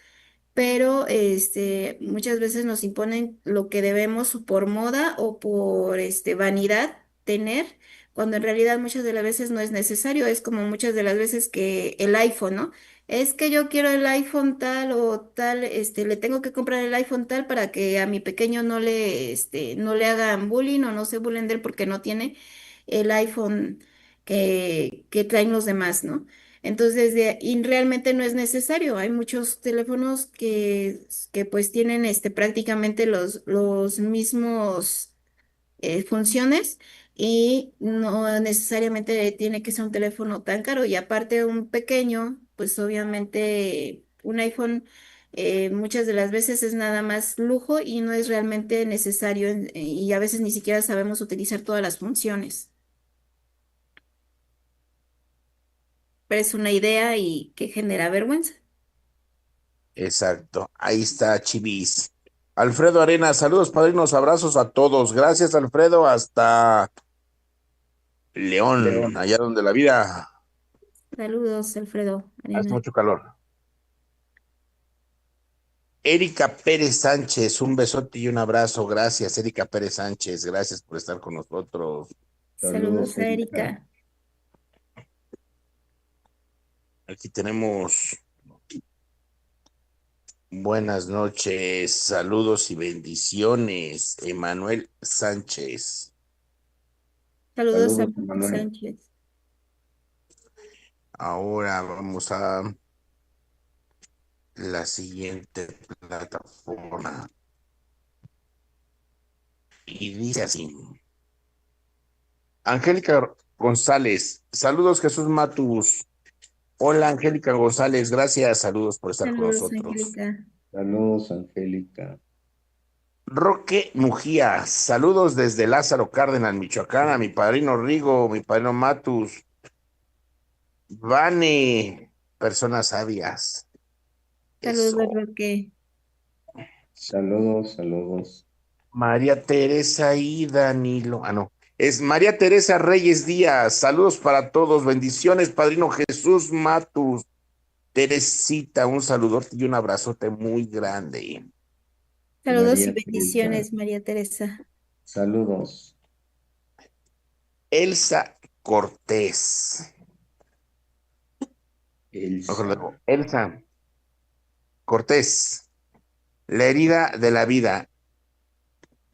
pero muchas veces nos imponen lo que debemos por moda o por vanidad tener, cuando en realidad muchas de las veces no es necesario, es como muchas de las veces que el iPhone, ¿no? Es que yo quiero el iPhone tal o tal, le tengo que comprar el iPhone tal para que a mi pequeño no le hagan bullying o no se burlen de él porque no tiene el iPhone que traen los demás, ¿no? Entonces, y realmente no es necesario. Hay muchos teléfonos que pues tienen prácticamente los mismos funciones y no necesariamente tiene que ser un teléfono tan caro. Y aparte un pequeño, pues obviamente un iPhone muchas de las veces es nada más lujo y no es realmente necesario y a veces ni siquiera sabemos utilizar todas las funciones. Pero es una idea y que genera vergüenza. Exacto, ahí está Chivis. Alfredo Arenas, saludos, padrinos, abrazos a todos. Gracias, Alfredo, hasta León, León. allá donde la vida Saludos, Alfredo hace Arena. mucho calor. Erika Pérez Sánchez, un besote y un abrazo. Gracias, Erika Pérez Sánchez. Gracias por estar con nosotros. Saludos Saludos, a Erika. Erika. Aquí tenemos buenas noches, saludos y bendiciones. Emanuel Sánchez. Saludos a Saludos, Manuel. Sánchez. Ahora vamos a la siguiente plataforma. Y dice así. Angélica González, saludos Jesús Matus. Hola Angélica González, gracias, saludos por estar con Saludos, nosotros. Angélica. Saludos, Angélica. Roque Mujía, saludos desde Lázaro Cárdenas, Michoacán, a mi padrino Rigo, mi padrino Matus, Vane, personas sabias. Saludos, Eso. Roque. Saludos, saludos. María Teresa y Danilo. Ah, no. Es María Teresa Reyes Díaz. Saludos para todos. Bendiciones, Padrino Jesús Matus. Teresita, un saludote y un abrazote muy grande. Saludos y María Teresa. bendiciones, María Teresa. Saludos. Elsa Cortés. Mejor Elsa. luego. Elsa Cortés. La herida de la vida.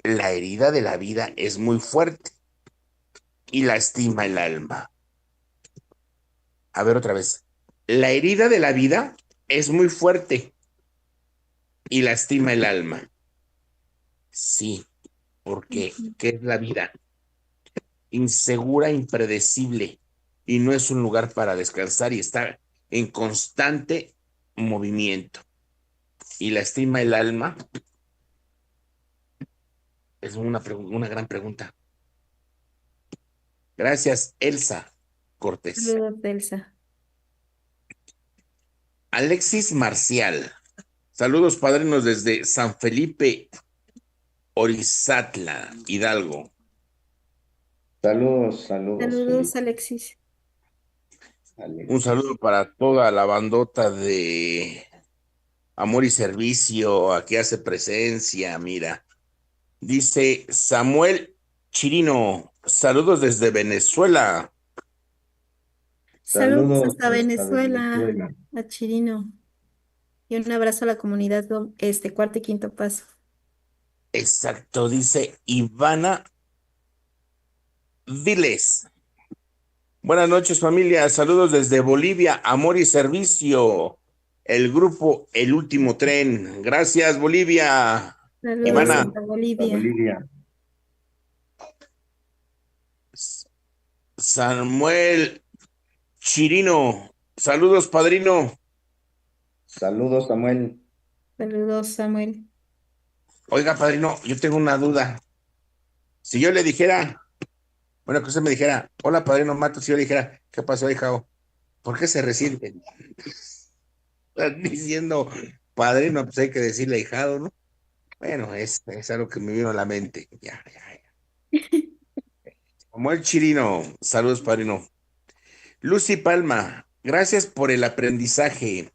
La herida de la vida es muy fuerte y lastima el alma. A ver otra vez. La herida de la vida es muy fuerte y lastima el alma. Sí, porque Ujú. ¿qué es la vida? Insegura, impredecible y no es un lugar para descansar y estar en constante movimiento. Y lastima el alma es una gran pregunta. Gracias, Elsa Cortés. Saludos, Elsa. Alexis Marcial. Saludos, padrinos, desde San Felipe, Orizatla, Hidalgo. Saludos, saludos, Saludos, Felipe. Alexis. Un Alexis. saludo para toda la bandota de Amor y Servicio. Aquí hace presencia, mira. Dice Samuel Chirino. Saludos desde Venezuela. Saludos Saludos hasta hasta Venezuela, Venezuela. a Chirino. Y un abrazo a la comunidad, cuarto y quinto paso. Exacto, dice Ivana Viles. Buenas noches, familia. Saludos desde Bolivia, Amor y Servicio. El grupo El Último Tren. Gracias, Bolivia. Saludos Saludos Ivana. hasta hasta Bolivia. Bolivia. Samuel Chirino. Saludos, padrino. Saludos, Samuel. Saludos, Samuel. Oiga, padrino, yo tengo una duda. Si yo le dijera, bueno, que usted me dijera, hola, padrino Mato, si yo le dijera, ¿qué pasó, hija? ¿Por qué se reciben? Están diciendo, padrino, pues hay que decirle ahijado, ¿no? Bueno, es algo que me vino a la mente. Ya, ya, ya. Samuel Chirino, saludos, padrino. Lucy Palma, gracias por el aprendizaje.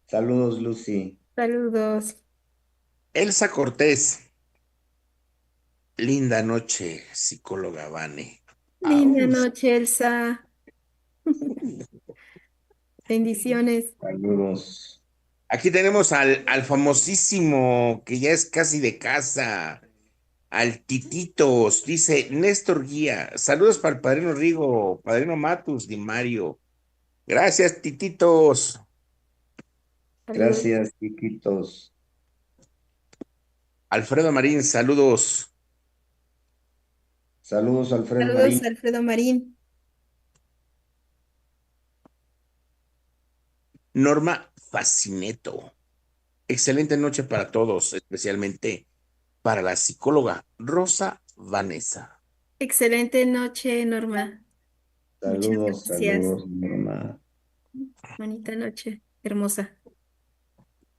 Saludos, Lucy. Saludos. Elsa Cortés, linda noche, psicóloga Vane. Linda Aus. noche, Elsa. Bendiciones. Saludos. Aquí tenemos al famosísimo, que ya es casi de casa, al Tititos, dice Néstor Guía. Saludos para el padrino Rigo, padrino Matus, Di Mario. Gracias, Tititos. Saludos. Gracias, chiquitos. Alfredo Marín, saludos. Saludos, Alfredo Saludos, Marín. Alfredo Marín. Norma Facineto. Excelente noche para todos, especialmente para la psicóloga Rosa Vanessa. Excelente noche, Norma. Muchas Saludos, gracias. saludos, Norma. Bonita noche. Hermosa.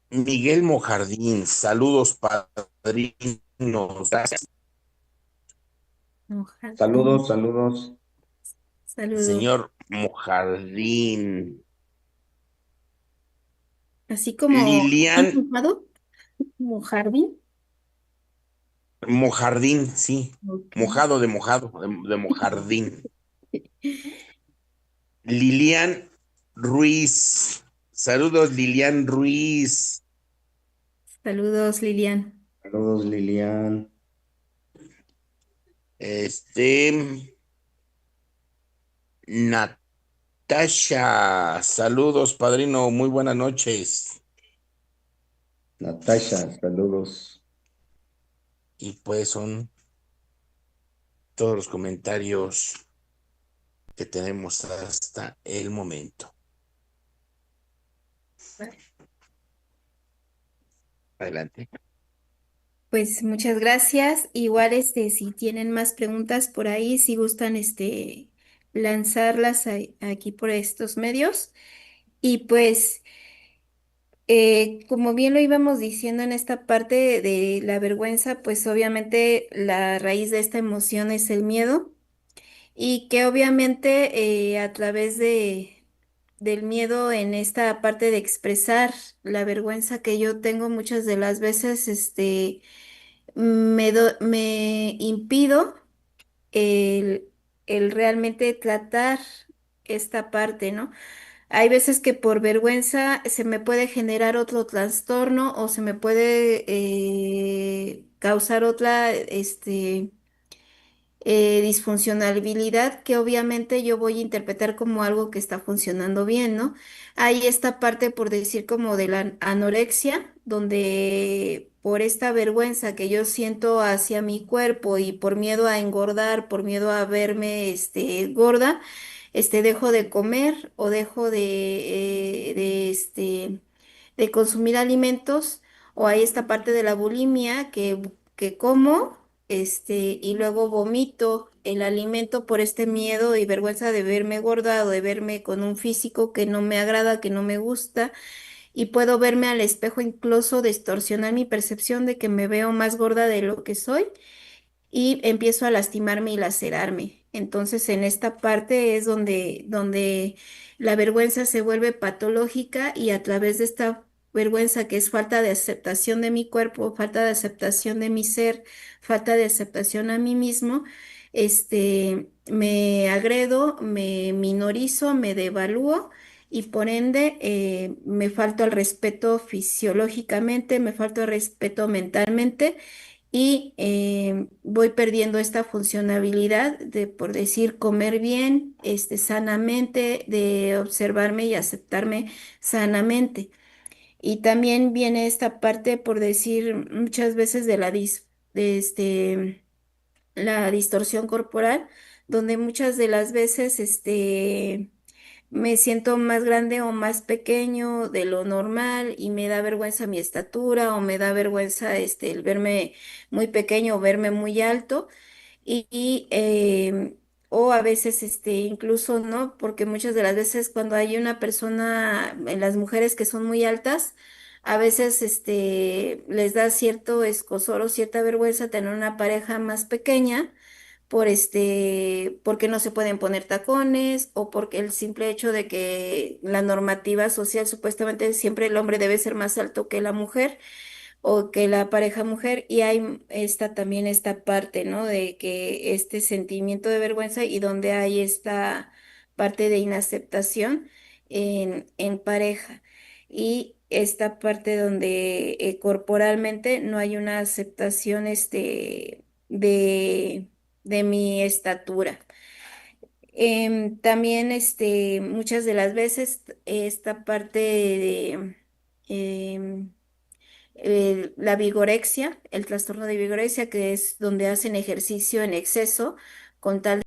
Miguel Mojardín, saludos, padrinos. Gracias, Ojalá. Saludos, saludos. Saludos. señor Mojardín. Así como Lilian bien mojado, como Harvey. Mojardín, sí. Ok. Mojado, de Mojardín. Lilian Ruiz. Saludos, Lilian Ruiz. Saludos, Lilian. Saludos, Lilian. Este, Natasha. Saludos, padrino. Muy buenas noches. Natasha, saludos. Y pues son todos los comentarios que tenemos hasta el momento. Adelante. Pues muchas gracias. Igual si tienen más preguntas por ahí, si gustan lanzarlas aquí por estos medios. Y pues como bien lo íbamos diciendo en esta parte de la vergüenza, pues obviamente la raíz de esta emoción es el miedo y que obviamente a través del miedo en esta parte de expresar la vergüenza que yo tengo muchas de las veces, me impido el, el realmente tratar esta parte, ¿no? Hay veces que por vergüenza se me puede generar otro trastorno o se me puede causar otra, disfuncionalidad que obviamente yo voy a interpretar como algo que está funcionando bien, ¿no? Hay esta parte, por decir, como de la anorexia, donde por esta vergüenza que yo siento hacia mi cuerpo y por miedo a engordar, por miedo a verme, gorda, dejo de comer o dejo de consumir alimentos, o hay esta parte de la bulimia que como, y luego vomito el alimento por este miedo y vergüenza de verme gorda o de verme con un físico que no me agrada, que no me gusta, y puedo verme al espejo, incluso distorsionar mi percepción de que me veo más gorda de lo que soy y empiezo a lastimarme y lacerarme. Entonces, en esta parte es donde la vergüenza se vuelve patológica, y a través de esta vergüenza, que es falta de aceptación de mi cuerpo, falta de aceptación de mi ser, falta de aceptación a mí mismo, me agredo, me minorizo, me devalúo. Y por ende, me falto al respeto fisiológicamente, me falto al respeto mentalmente, y voy perdiendo esta funcionalidad de, por decir, comer bien, sanamente, de observarme y aceptarme sanamente. Y también viene esta parte, por decir, muchas veces de la distorsión corporal, donde muchas de las veces, me siento más grande o más pequeño de lo normal y me da vergüenza mi estatura, o me da vergüenza el verme muy pequeño o verme muy alto, o a veces incluso no, porque muchas de las veces cuando hay una persona, en las mujeres que son muy altas, a veces les da cierto escozor o cierta vergüenza tener una pareja más pequeña porque no se pueden poner tacones, o porque el simple hecho de que la normativa social, supuestamente siempre el hombre debe ser más alto que la mujer o que la pareja mujer. Y hay también esta parte, ¿no? De que este sentimiento de vergüenza, y donde hay esta parte de inaceptación en pareja, y esta parte donde corporalmente no hay una aceptación de mi estatura. También muchas de las veces esta parte de la vigorexia, el trastorno de vigorexia, que es donde hacen ejercicio en exceso con tal